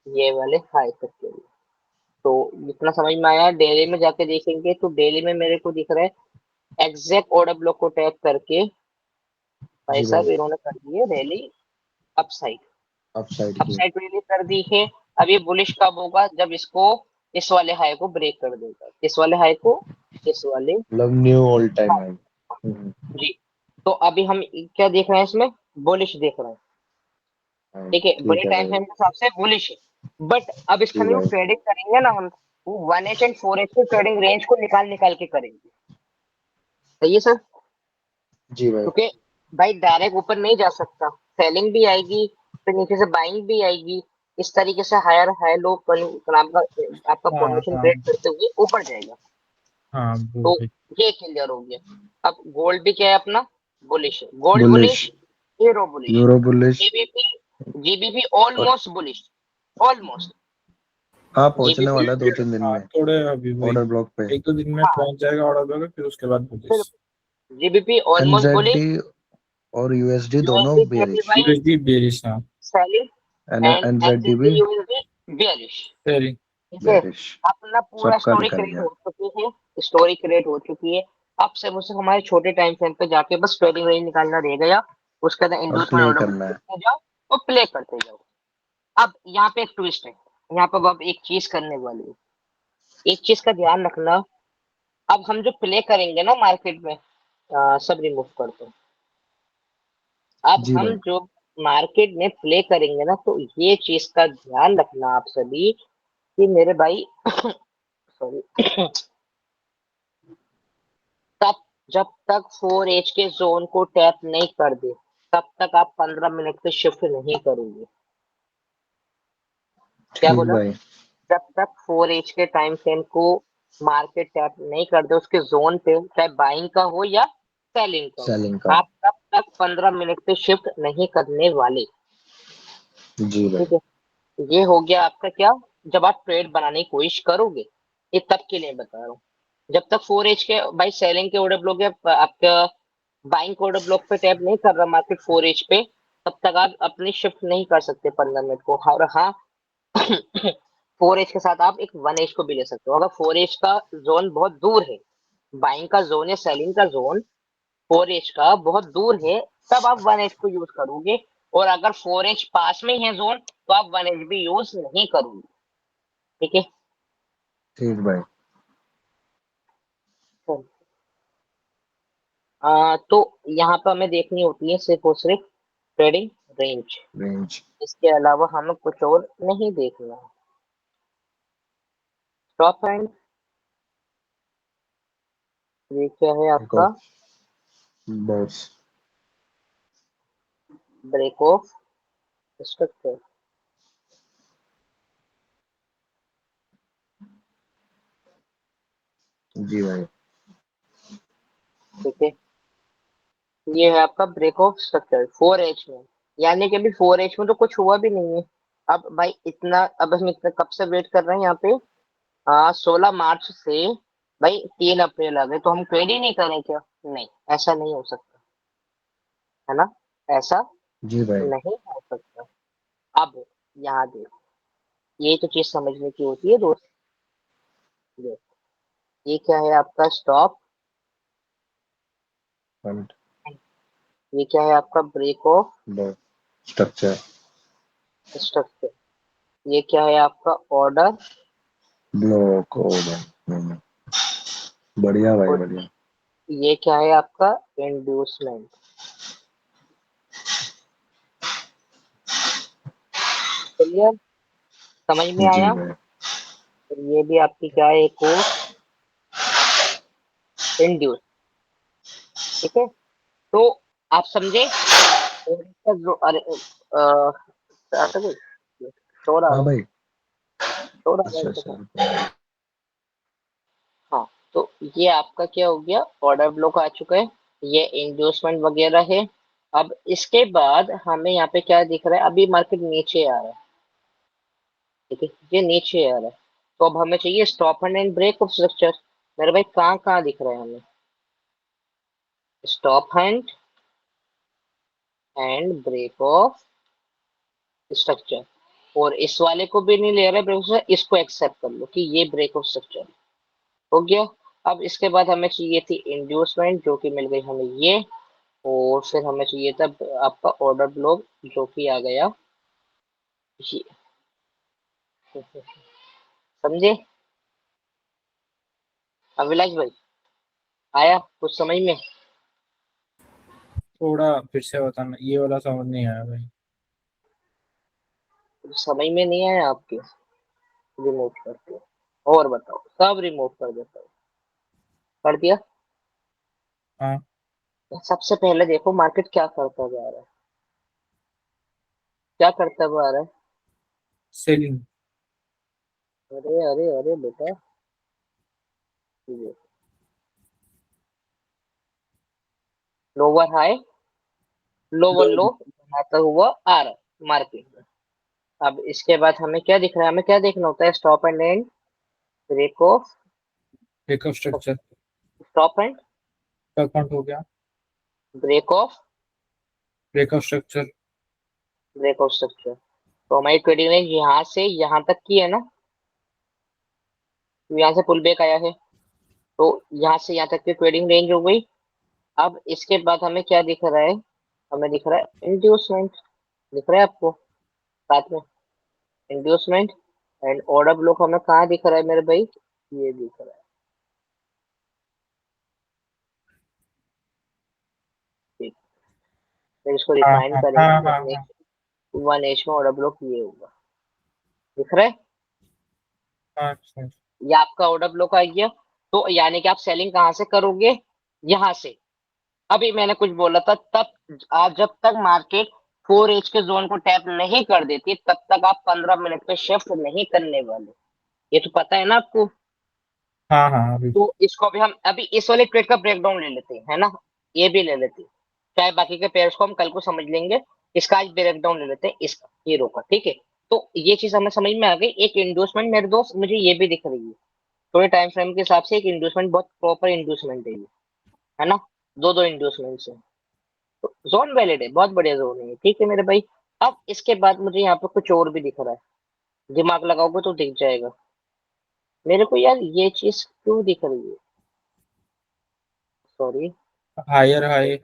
ये वाले हाई तक के लिए। तो जितना समझ में आया, डेली में जाके देखेंगे तो डेली में मेरे को दिख रहा है एग्जैक्ट ऑर्डर ब्लॉक को टैप करके भाई जी साहब भाई। इन्होंने कर दी है रैली अपसाइड। अप साइड की। अपसाइड रैली कर दी है। अब ये बुलिश कब होगा? जब इसको इस वाले हाई को ब्रेक कर देगा, इस वाले हाई को, इस वाले मतलब new all time high. High. जी, तो अभी हम क्या देख रहे हैं इसमें? बुलिश देख रहे हैं। हाँ, ठीक है, बड़े ठीक है टाइम भाई। फ्रेम के हिसाब से बुलिश है। बट अब इसका जी जो भाई। ट्रेडिंग करेंगे ना हम, वो 1H एंड 4H के ट्रेडिंग रेंज को निकाल निकाल के करेंगे। सही है सर? जी भाई। क्योंकि भाई डायरेक्ट ऊपर नहीं जा सकता, सेलिंग भी आएगी, फिर नीचे से बाइंग भी आएगी। इस तरीके से हायर हाई लो आपका आपका हाँ फॉर्मेशन हाँ क्रिएट करते हुए ऊपर जाएगा। हाँ वो तो भी। ये क्लियर हो गया। अब गोल्ड भी क्या है अपना? बुलिश है, gold bullish. Bullish. Euro bullish, euro bullish GBP और ऑलमोस्ट बुलिश, ऑलमोस्ट। हाँ पहुंचने जीबीपी, वाला है 2-3 दिन हाँ में थोड़े अभी वही ऑर्डर ब्लॉक पे। 1-2 दिन में हाँ, पहुंच जाएगा ऑर्डर ब्लॉक, फिर उसके बाद फिर bullish. GBP almost bullish, NZD और यूएसडी दोनों यूएसडी बेरिश, 25 यूएसडी बेरिश, हाँ सेलिंग, एंड एनजेडी भी एनजेडी यूएसडी बियरिश। सही। ठीक है, बेरिश। अपना पूरा सबका स्टोरी निकल क्रिएट गया। हो चुकी है, स्टोरी क्रिएट हो चुकी है। अब से मुझसे हमारे छोटे टाइम फ्रेम पे जाके बस ट्रेडिंग रेंज निकालना रह गया, उसके अंदर अब इंड्यूसमेंट प्ले ऑर्डर बुक करना है। करते जाओ और प्ले करते जाओ। अब यहाँ पे एक ट्विस्ट है, यहाँ पे अब एक चीज करने वाली है, एक चीज का ध्यान रखना। अब हम जो प्ले करेंगे ना मार्केट में, सब रिमूव कर दो। अब जी हम भाई। जो मार्केट में प्ले करेंगे ना, तो ये चीज का ध्यान रखना आप सभी कि मेरे भाई सॉरी, तब जब तक 4H के जोन को टैप नहीं कर दे, तब तक आप 15 मिनट पे शिफ्ट नहीं करोगे। क्या ठीक बोला? भाई। जब तक 4H के टाइम फ्रेम को मार्केट टैप नहीं कर दे उसके जोन पे, चाहे बाइंग का हो या सेलिंग का हो, सेलिंग का। आप तब तक 15 मिनट पे शिफ्ट नहीं करने वाले। जी भाई। ठीक है, ये हो गया आपका क्या, जब आप ट्रेड बनाने की कोशिश करोगे, ये तब के लिए बता रहा हूँ। जब तक 4H के भाई सेलिंग के ऑर्डर ब्लॉक या आपका बाइंग के ऑर्डर ब्लॉक पे टैप नहीं कर रहा मार्केट 4H पे, तब तक आप अपनी शिफ्ट नहीं कर सकते 15 मिनट को। और हाँ, 4H के साथ आप एक 1H को भी ले सकते हो। अगर 4H का जोन बहुत दूर है, बाइंग का जोन या सेलिंग का जोन 4H का बहुत दूर है, तब आप 1H को यूज करोगे। और अगर 4H पास में ही है जोन, तो आप 1H भी यूज नहीं करोगे। ठीक है, ठीक भाई। तो यहाँ पर हमें देखनी होती है सिर्फ और सिर्फ ट्रेडिंग रेंज, रेंज। इसके अलावा हमें कुछ और नहीं देखना है। स्टॉप एंड, ये क्या है एक आपका? और बॉस। Break of structure. जी भाई। ठीक है, ये है आपका ब्रेक ऑफ स्ट्रक्चर 4H में, यानी कि अभी 4H में तो कुछ हुआ भी नहीं है। अब भाई इतना, अब हम इतना कब से वेट कर रहे हैं यहाँ पे, 16 मार्च से भाई 3 अप्रैल आ गए, तो हम ट्रेड ही नहीं करें क्या? नहीं, ऐसा नहीं हो सकता, है ना, ऐसा जी भाई। नहीं हो सकता। अब यहाँ देखो, ये तो चीज समझने की होती है दोस्त। देखो, ये क्या है आपका स्टॉप, फंड। ये क्या है आपका break of boss structure. Structure, ये क्या है आपका ऑर्डर, ब्लॉक ओवर। बढ़िया भाई और बढ़िया। ये क्या है आपका इंड्यूसमेंट। क्लियर, समझ में जी आया? भाई। और ये भी आपकी क्या है, एक और इंड्यूस। ठीक है, तो आप समझे? और इसका जो, अरे शोर आ हाँ रहा है, भाई। शोर आ रहा है अच्छा इसके अच्छा साथ। रुको। हाँ, तो ये आपका क्या हो गया, ऑर्डर ब्लॉक आ चुका है, ये इंड्यूसमेंट वगैरह है। अब इसके बाद हमें यहाँ पे क्या दिख रहा है, अभी मार्केट नीचे आ रहा है। ठीक है, ये नीचे आ रहा है, तो अब हमें चाहिए stop and break of structure. मेरे भाई कहाँ कहाँ दिख रहा है हमें, stop and break of structure. और इस वाले को भी नहीं ले रहे ब्रेक ऑफ, इसको एक्सेप्ट कर लो कि ये ब्रेक ऑफ स्ट्रक्चर हो गया। अब इसके बाद हमें चाहिए थी इंड्यूसमेंट, जो कि मिल गई हमें ये। और फिर हमें चाहिए था आपका ऑर्डर ब्लॉक, जो कि आ गया ये। समझे अभिलाष भाई, आया कुछ समझ में? थोड़ा फिर से बताना, ये वाला समझ नहीं आया भाई। समझ में नहीं आया आपके? रिमूव करते हो, और बताओ, सब रिमूव कर देता हूँ। कर दिया? हाँ। सबसे पहले देखो मार्केट क्या करता जा रहा है, क्या करता जा रहा है। सेलिंग। अरे अरे अरे बेटा, लोअर हाई लोअर लो बनाता हुआ आ रहा है मार्केट में। अब इसके बाद हमें क्या दिख रहा है, हमें क्या देखना होता है, stop and and, break of, breakup structure stop and का काउंट हो गया, break of, breakup structure. Break of structure. तो हमारी ट्रेडिंग रेंज यहाँ से यहाँ तक की है ना, तो यहाँ से पुल बैक आया है, तो यहाँ से यहाँ तक की ट्रेडिंग रेंज हो गई। अब इसके बाद हमें क्या दिख रहा है, हमें दिख रहा है इंड्यूसमेंट, दिख रहा है आपको साथ में इंड्यूसमेंट। एंड ऑर्डर ब्लॉक हमें कहाँ दिख रहा है मेरे भाई, ये दिख रहा है, ठीक। फिर इसको हाँ रिफाइन हाँ हाँ करेंगे, हाँ हाँ 1H में ऑर्डर ब्लॉक ये होगा, दिख रहा है, हाँ, समझ। ये आपका ऑर्डर ब्लॉक आ गया। तो यानी कि आप सेलिंग कहाँ से करोगे, यहाँ से। अभी मैंने कुछ बोला था, तब आप जब तक मार्केट 4H के जोन को टैप नहीं कर देती तब तक आप 15 मिनट पे शिफ्ट नहीं करने वाले, ये तो पता है ना आपको। हाँ हाँ अभी। तो इसको भी हम अभी इस वाले ट्रेड का ब्रेकडाउन ले लेते हैं, है ना, ये भी ले लेते हैं, चाहे बाकी के पेयर्स को हम कल को समझ लेंगे। इसका आज ब्रेकडाउन ले लेते हैं, इसका हीरो का, ठीक है। तो ये चीज हमें समझ में आ गई। एक इंड्यूसमेंट मेरे दोस्त मुझे ये भी दिख रही है, थोड़े टाइम फ्रेम के हिसाब से एक इंड्यूसमेंट बहुत प्रॉपर इंड्यूसमेंट है ये, है ना, दो दो इंड्यूसमेंट है, तो जोन वैलिड है, बहुत बढ़िया जोन है, ठीक है मेरे भाई। अब इसके बाद मुझे यहाँ पे कुछ और भी दिख रहा है, दिमाग लगाओगे तो दिख जाएगा मेरे को यार, ये चीज क्यों दिख रही है, sorry, higher high,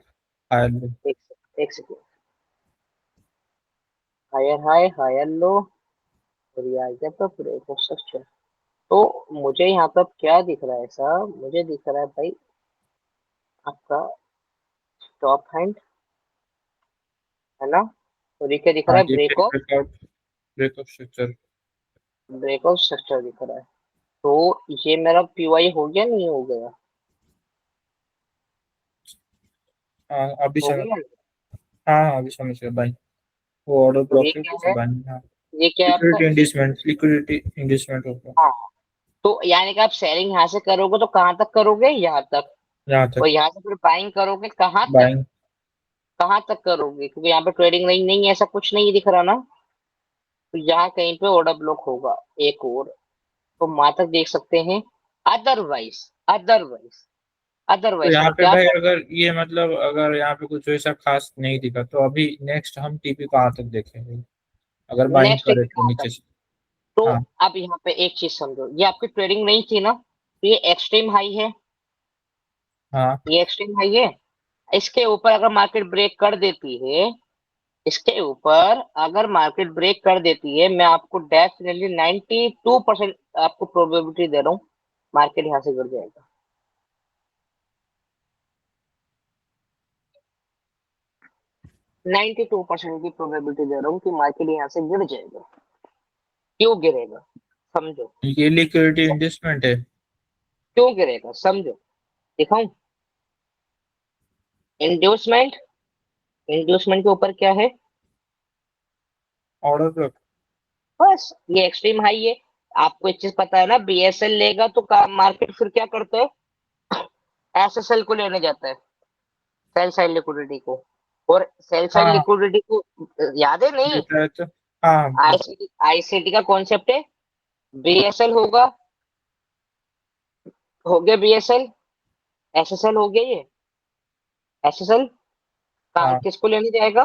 higher low. एक second, higher high higher low, और ये आ गया तो ब्रेक ऑफ स्ट्रक्चर। तो मुझे यहाँ पे अब क्या दिख रहा है, ऐसा मुझे दिख रहा है भाई आपका टॉप हैंड, है ना, और ये क्या दिख रहा हाँ है, ये break of, breakout, breakup structure. Break of structure दिख रहा है। तो ये मेरा पीवाई हो गया, नहीं हो गया, हाँ अभी हो समझ। गया। हाँ हाँ अभी समझ गया भाई, वो ऑर्डर तो ये ब्लॉक है क्या कुछ है, भाई। हाँ ये क्या है आपका, लिक्विडिटी इंडिसमेंट, लिक्विडिटी इंडिसमेंट होगा। हाँ। तो यानी कि आप सेलिंग यहाँ से करोगे तो कहाँ तक करोगे, यहाँ तक, यहाँ तक और यहाँ से फिर बाइंग करोगे कहाँ तक, बाइंग। कहाँ तक करोगे, क्योंकि यहाँ पे ट्रेडिंग नहीं नहीं है, ऐसा कुछ नहीं दिख रहा ना। तो यहाँ कहीं पे ऑर्डर ब्लॉक होगा एक और, तो वहां तक देख सकते हैं। अदरवाइज अदरवाइज तो अदरवाइज यहाँ हम पे क्या भाई कर, अगर ये मतलब अगर यहाँ पे कुछ ऐसा खास नहीं दिखा तो अभी नेक्स्ट हम टीपी कहाँ तक देखेंगे अगर बाइंग नेक्स्ट करे तो कहाँ तक। नीचे से। तो हाँ अब यहाँ पे एक चीज समझो, ये आपकी ट्रेडिंग नहीं थी ना, तो ये एक्सट्रीम हाई है, हाँ ये एक्सट्रीम हाई है। इसके ऊपर अगर मार्केट ब्रेक कर देती है, इसके ऊपर अगर मार्केट ब्रेक कर देती है, मैं आपको डेफिनेटली 92% आपको प्रोबेबिलिटी दे रहा हूँ मार्केट यहाँ से गिर जाएगा। 92% की प्रोबेबिलिटी दे रहा हूँ कि मार्केट यहाँ से गिर जाएगा। क्यों गिरेगा, समझो, ये लिक्विडिटी इंडिसमेंट है। क्यों गिरेगा समझो, दिखाऊं, इंड्यूसमेंट, इंड्यूसमेंट के ऊपर क्या है, ऑर्डर ब्लॉक। बस ये एक्सट्रीम हाई है। आपको एक चीज पता है ना, बीएसएल लेगा तो मार्केट फिर क्या करता है, एसएसएल को लेने जाता है, सेल साइड लिक्विडिटी को, और सेल साइड हाँ लिक्विडिटी को, याद है नहीं, लेता है तो हाँ बस। आईसीटी आईसीटी का कॉन्सेप्ट है, बीएसएल होगा, हो गया बीएसएल, एसएसएल हो गया, ये एसएसएल हाँ किसको लेने जाएगा,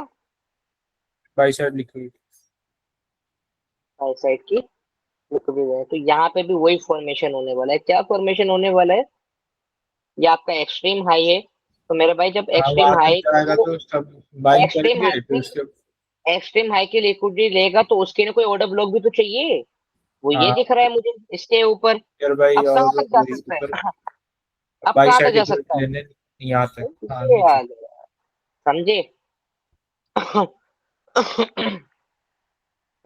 by side liquidity. By side की लिक्विडिटी है। तो यहाँ पे भी वही फॉर्मेशन होने वाला है, क्या फॉर्मेशन होने वाला है, ये आपका एक्सट्रीम हाई है, तो मेरे भाई जब हाँ एक्सट्रीम वहां तक हाई जाएगा को, तो सब बाइंग एक्सट्रीम करेंगे हाई फिर की, उसके। एक्सट्रीम हाई की लिक्विडिटी लेगा तो उसके लिए कोई ऑर्डर ब्लॉक भी तो चाहिए, वो ये हाँ दिख रहा है मुझे इसके ऊपर। यार भाई अब ऑर्डर कहाँ ब्लॉक तक जा वही सकता ऊपर, है, अब बाई कहाँ तक साइड जा सकता लिक्विडिटी है, लेने यहाँ तक। हाँ ये नीचे। आ गया, समझे।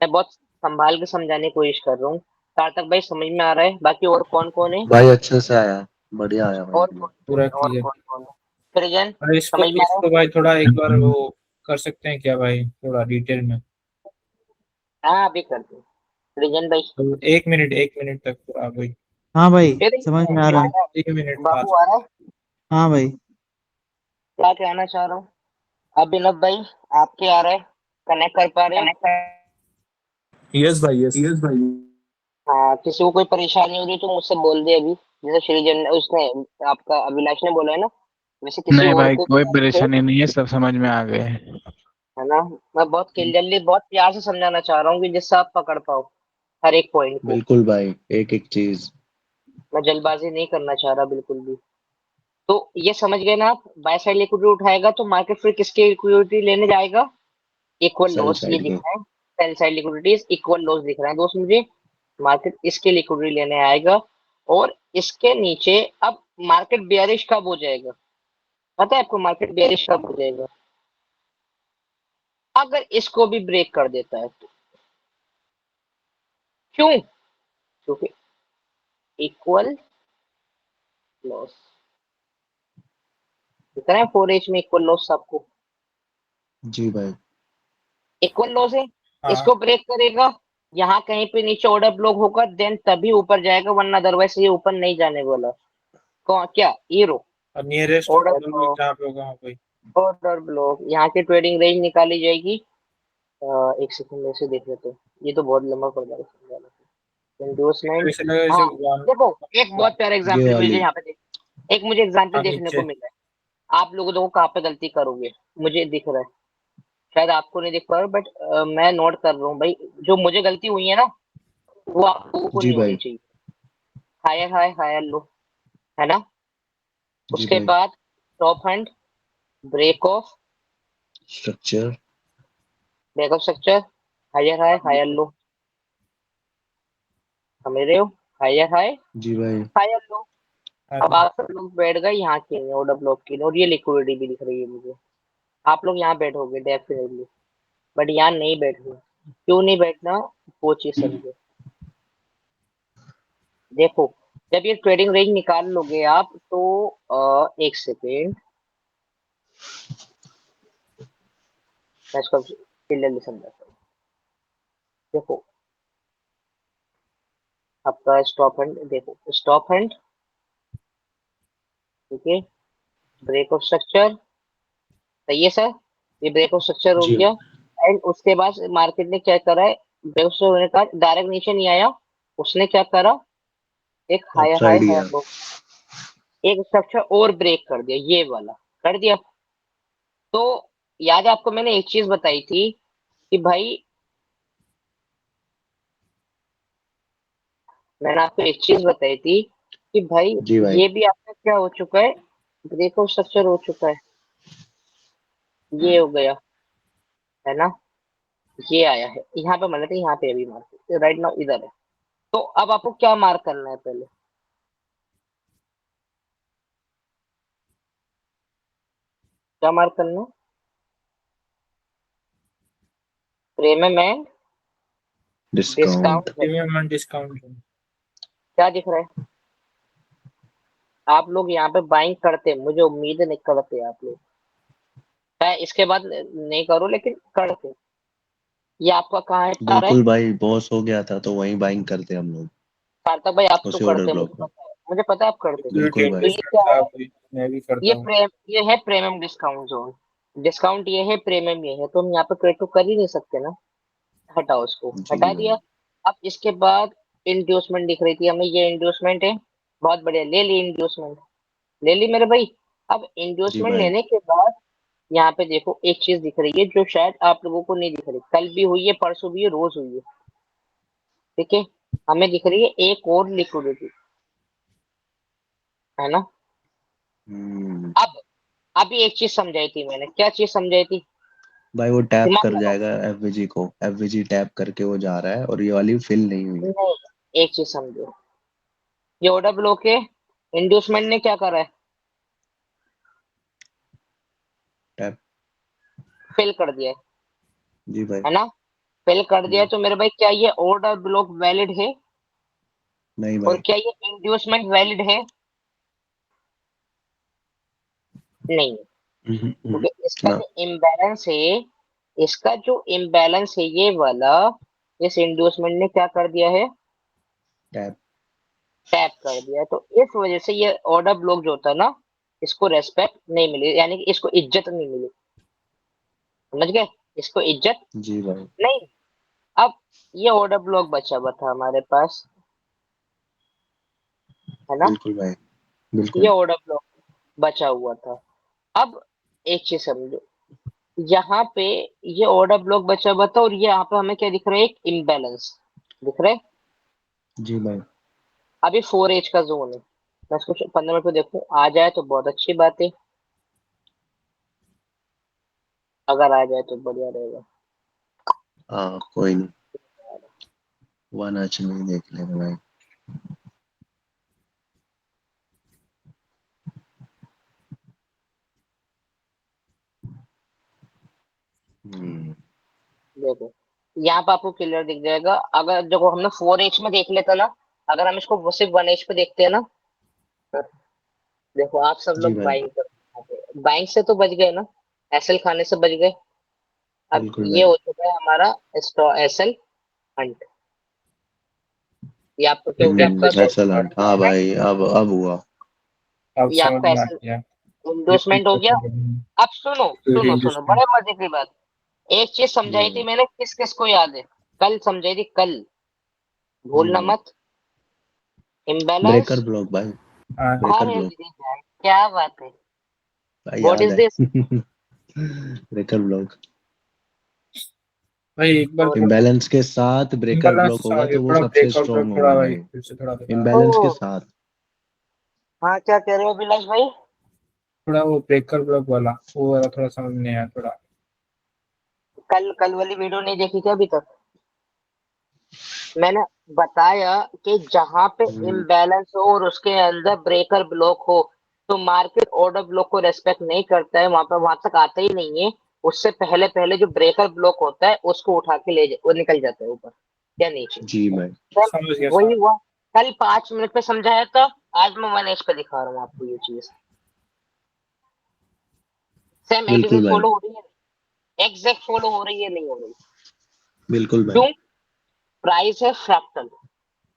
मैं बहुत संभाल के समझाने की कोशिश कर रहा हूँ, सार्थक भाई समझ में आ रहा है, बाकी और कौन कौन है, भाई अच्छे से आया, बढ़िया आया भाई और एकदम। कौन कौन पूरा है, और क्लियर। कौन कौन है, सृजन अरे इसको समझ में आ रहा इसको भाई थोड़ा एक बार वो कर सकते हैं क्या भाई थोड़ा डिटेल में। है, हाँ अभी कर दो, सृजन भाई, तो एक मिनट तक पूरा भाई। हाँ भाई, फिर समझ में आ रहा है। 1 मिनट बाबू पाँच। आ रहा है, हाँ भाई। क्या कहना चाह रहा हूँ, अभिनव भाई आपके आ रहे हैं, कनेक्ट कर पा रहे हैं? यस भाई, यस भाई। हाँ, किसी को कोई परेशानी हो रही तो मुझसे बोल दे अभी। जैसे सृजन ने उसने आपका अभिलाष ने बोला है ना, वैसे किसी नहीं और भाई, को कोई हो, परेशानी नहीं है, सब समझ में आ गए हैं। है ना। मैं बहुत क्लियरली बहुत प्यार से समझाना चाह रहा हूँ कि जिससे आप पकड़ पाओ हर एक पॉइंट को। बिल्कुल भाई, एक एक चीज। मैं जल्दबाजी नहीं करना चाह रहा बिल्कुल भी। तो ये समझ गए ना आप, बाय साइड लिक्विडिटी उठाएगा तो मार्केट फिर किसकी लिक्विडिटी लेने जाएगा? इक्वल सेल लॉस, ये साइड दिख के। रहा है। सेल साइड लिक्विडिटीज इक्वल लॉस दिख रहा है दोस्त मुझे। मार्केट इसके लिक्विडिटी लेने आएगा और इसके नीचे अब मार्केट बेयरिश कब हो जाएगा? पता है आपको मार्केट बेयरिश कब हो जाएगा? अगर इसको भी ब्रेक कर देता है तो। क्यों? क्योंकि इक्वल लॉस दिख रहा है 4H में, इक्वल लॉस आपको जी भाई। इक्वल लॉस है। हाँ, इसको ब्रेक करेगा, यहाँ कहीं पे नीचे ऑर्डर ब्लॉक होगा, देन तभी ऊपर जाएगा, वरना अदरवाइज ये ऊपर नहीं जाने वाला। कौन क्या? हीरो। और नियरेस्ट ऑर्डर ऑर्डर भी ब्लॉक, जहाँ पे होगा वहाँ पे। ऑर्डर ब्लॉक, यहाँ की ट्रेडिंग रेंज निकाली जाएगी। एक सेकंड ऐसे देख लेते हैं, ये तो बहुत लंबा पड़ जाएगा तो इंडोर्समेंट। इसे लगा जैसे हाँ, वन देखो एक बहुत वन। प्यारा ये एग्जांपल मुझे वाली। यहाँ पे देख, एक मुझे एग्जांपल हाँ, देखने को नीचे। मिला है। आप लोग देखो कहाँ पे गलती करोगे, मुझे दिख रहा है। शायद आपको नहीं दिख पा रहा, बट मैं नोट कर रहा हूँ भाई। जो मुझे गलती हुई है ना, वो आपको को जी नहीं होनी भाई। चाहिए। हायर हाई हायर लो, है ना। जी उसके भाई। बाद top hand, break of, structure. Break of structure, higher high higher low, समझ रहे हो? हायर हाई जी भाई। Higher low. हाँ अब जी। आप सब लोग बैठ गए यहाँ के ऑर्डर ब्लॉक की, और ये लिक्विडिटी भी दिख रही है मुझे। आप लोग यहाँ बैठोगे डेफिनेटली, बट यहाँ नहीं बैठना। क्यों नहीं बैठना? वो चीज समझो। देखो, जब ये ट्रेडिंग रेंज निकाल लोगे आप तो एक सेकेंड, मैं इसको क्लियरली समझाता हूँ। देखो, आपका स्टॉप हैंड देखो, स्टॉप हैंड, ठीक है, ब्रेक ऑफ स्ट्रक्चर, सही है सर। ये ब्रेक ऑफ स्ट्रक्चर हो जी। गया। एंड उसके बाद मार्केट ने क्या करा है? ब्रेक ऑफ होने का डायरेक्ट नीचे नहीं आया, उसने क्या करा? एक up higher high side higher गया। लो, एक स्ट्रक्चर और ब्रेक कर दिया, ये वाला कर दिया। तो याद है आपको मैंने एक चीज बताई थी कि भाई, मैंने आपको एक चीज बताई थी कि भाई, जी भाई। ये भी आपका क्या हो चुका है? ब्रेक ऑफ स्ट्रक्चर हो चुका है, ये हो गया, है ना। ये आया है यहाँ पे, मतलब यहाँ पे अभी मार्केट राइट नाउ इधर है। तो अब आपको क्या मार्क करना है पहले? क्या मार्क करना है? Premium and discount discount. है। Premium and discount. क्या दिख रहा है? आप लोग यहाँ पे बाइंग करते हैं, मुझे उम्मीद है नहीं करते आप लोग। चाहे इसके बाद नहीं करो, लेकिन करते। ये आपका कहाँ है आ रहा है? बिल्कुल भाई, बॉस हो गया था तो वहीं बाइंग करते हम लोग। सार्थक भाई आप तो उसी ऑर्डर करते हैं, मुझे ब्लॉक में। पता है, मुझे पता है आप करते हैं। इसलिए बिल्कुल टेन भाई। तो ये परसेंट क्या था है? अभी, मैं भी करता हूँ। ये है प्रीमियम डिस्काउंट जोन। डिस्काउंट ये है, प्रीमियम ये है, तो हम यहाँ पे क्रेडिट तो कर ही नहीं सकते ना। हटाओ उसको, जी हटा भाई। दिया। अब इसके बाद इंड्यूसमेंट दिख रही थी हमें, ये इंड्यूसमेंट है। बहुत बढ़िया, ले ली इंड्यूसमेंट, ले ली मेरे भाई। अब जी इंड्यूसमेंट भाई। लेने के बाद यहाँ पे देखो एक चीज दिख रही है जो शायद आप लोगों को नहीं दिख रही, कल भी हुई है, परसों भी है, रोज हुई है, ठीक है। हमें दिख रही है एक और लिक्विडिटी, है ना। हम्म। अब अभी एक चीज समझाई थी मैंने, क्या चीज समझाई थी? भाई वो टैप दिमाग कर लगाओ। जाएगा एफवीजी को, एफवीजी टैप करके वो जा रहा है और ये वाली फिल नहीं हुई। नहीं, एक चीज समझो, ये ऑर्डर ब्लॉक है, इंड्यूसमेंट ने क्या करा है? टैप। फिल कर दिया जी भाई। है ना। फिल कर दिया हम्म। तो मेरे भाई क्या ये ऑर्डर ब्लॉक वैलिड है? नहीं और भाई। क्या ये इंड्यूसमेंट वैलिड है? नहीं, क्योंकि इसका ना। जो इम्बैलेंस है, इसका जो इम्बैलेंस है ये वाला, इस इंड्यूसमेंट ने क्या कर दिया है? टैप। टैप कर दिया है। तो इस वजह से ये ऑर्डर ब्लॉक जो होता है ना, इसको रेस्पेक्ट नहीं मिली, यानी कि इसको इज्जत नहीं मिली, समझ गए? इसको इज्जत जी भाई। नहीं। अब ये ऑर्डर ब्लॉक बचा हुआ था हमारे पास, है ना? बिल्कुल भाई, ये बिल्कुल। ऑर्डर ब्लॉक बचा हुआ था। अब एक चीज समझो, यहाँ पे ये ऑर्डर ब्लॉक बचा हुआ था और ये यहाँ पे हमें क्या दिख रहा है, एक इम्बैलेंस दिख रहा है। जी भाई। अभी 4H का जोन है, मैं इसको 15 मिनट पे देखूं, आ जाए तो बहुत अच्छी बात है, अगर आ जाए तो बढ़िया रहेगा। हाँ कोई नहीं, 1H में ही देख लेंगे भाई। हम्म। देखो यहाँ पे आपको क्लियर दिख जाएगा, अगर देखो हमने 4H में देख लेता ना, अगर हम इसको सिर्फ 1H पे देखते हैं ना, तो देखो आप सब जी लोग भाई। बाइंग कर, बाइंग से तो बच गए ना, एसएल खाने से बच गए। अब बिल्कुल ये भाई। हो चुका है हमारा एसएल हंट। ये आपको क्या हो गया, आपका एक्सलेंट, हाँ भाई, अब हुआ। अब ये समझ आपका में आ एसएल गया। ये इंडोर्समेंट हो पिक गया। करता है। अब सुनो फिर सुनो सुनो, इंडस्ट्री। बड़े मजे की बात, एक चीज समझाई थी मैंने, किस किस को याद है? कल समझाई थी, कल, जी भूलना भाई। मत। इम्बैलेंस। ब्रेकर ब्लॉक भाई, हाँ ब्रेकर अरे ब्लॉक मेरी जान, क्या बात है, भाई, व्हाट याद इज है। दिस? Breaker block. भाई एक बार और थोड़ा इम्बैलेंस के साथ ब्रेकर इम्बालांस, ब्लॉक होगा सॉरी तो वो थोड़ा सबसे ब्रेकआउट, स्ट्रांग थोड़ा होगा भाई भाई। फिर से थोड़ा बता। ओ, इम्बैलेंस के साथ। हाँ क्या कह रहे हो अभिलाष भाई? थोड़ा वो ब्रेकर ब्लॉक वाला, वो वाला थोड़ा समझ नहीं आया थोड़ा। कल कल वाली वीडियो नहीं देखी क्या अभी तक? मैंने बताया कि जहां पे हम्म, इम्बैलेंस हो और उसके अंदर ब्रेकर ब्लॉक हो, तो मार्केट ऑर्डर ब्लॉक को रेस्पेक्ट नहीं करता है, वहां पे वहां तक आता ही नहीं है। उससे पहले पहले जो ब्रेकर ब्लॉक होता है उसको उठा के ले वो निकल जाता है ऊपर या नीचे। जी भाई। सर समझ गया वही समझ। हुआ, कल 5 मिनट पे समझाया था, आज मैं 1H पे दिखा रहा हूँ आपको ये चीज। सेम बिल्कुल एटीट्यूड भाई। फॉलो हो रही है, एग्जैक्ट फॉलो हो रही है, नहीं हो रही? बिल्कुल भाई। क्यों? प्राइस है फ्रैक्टल,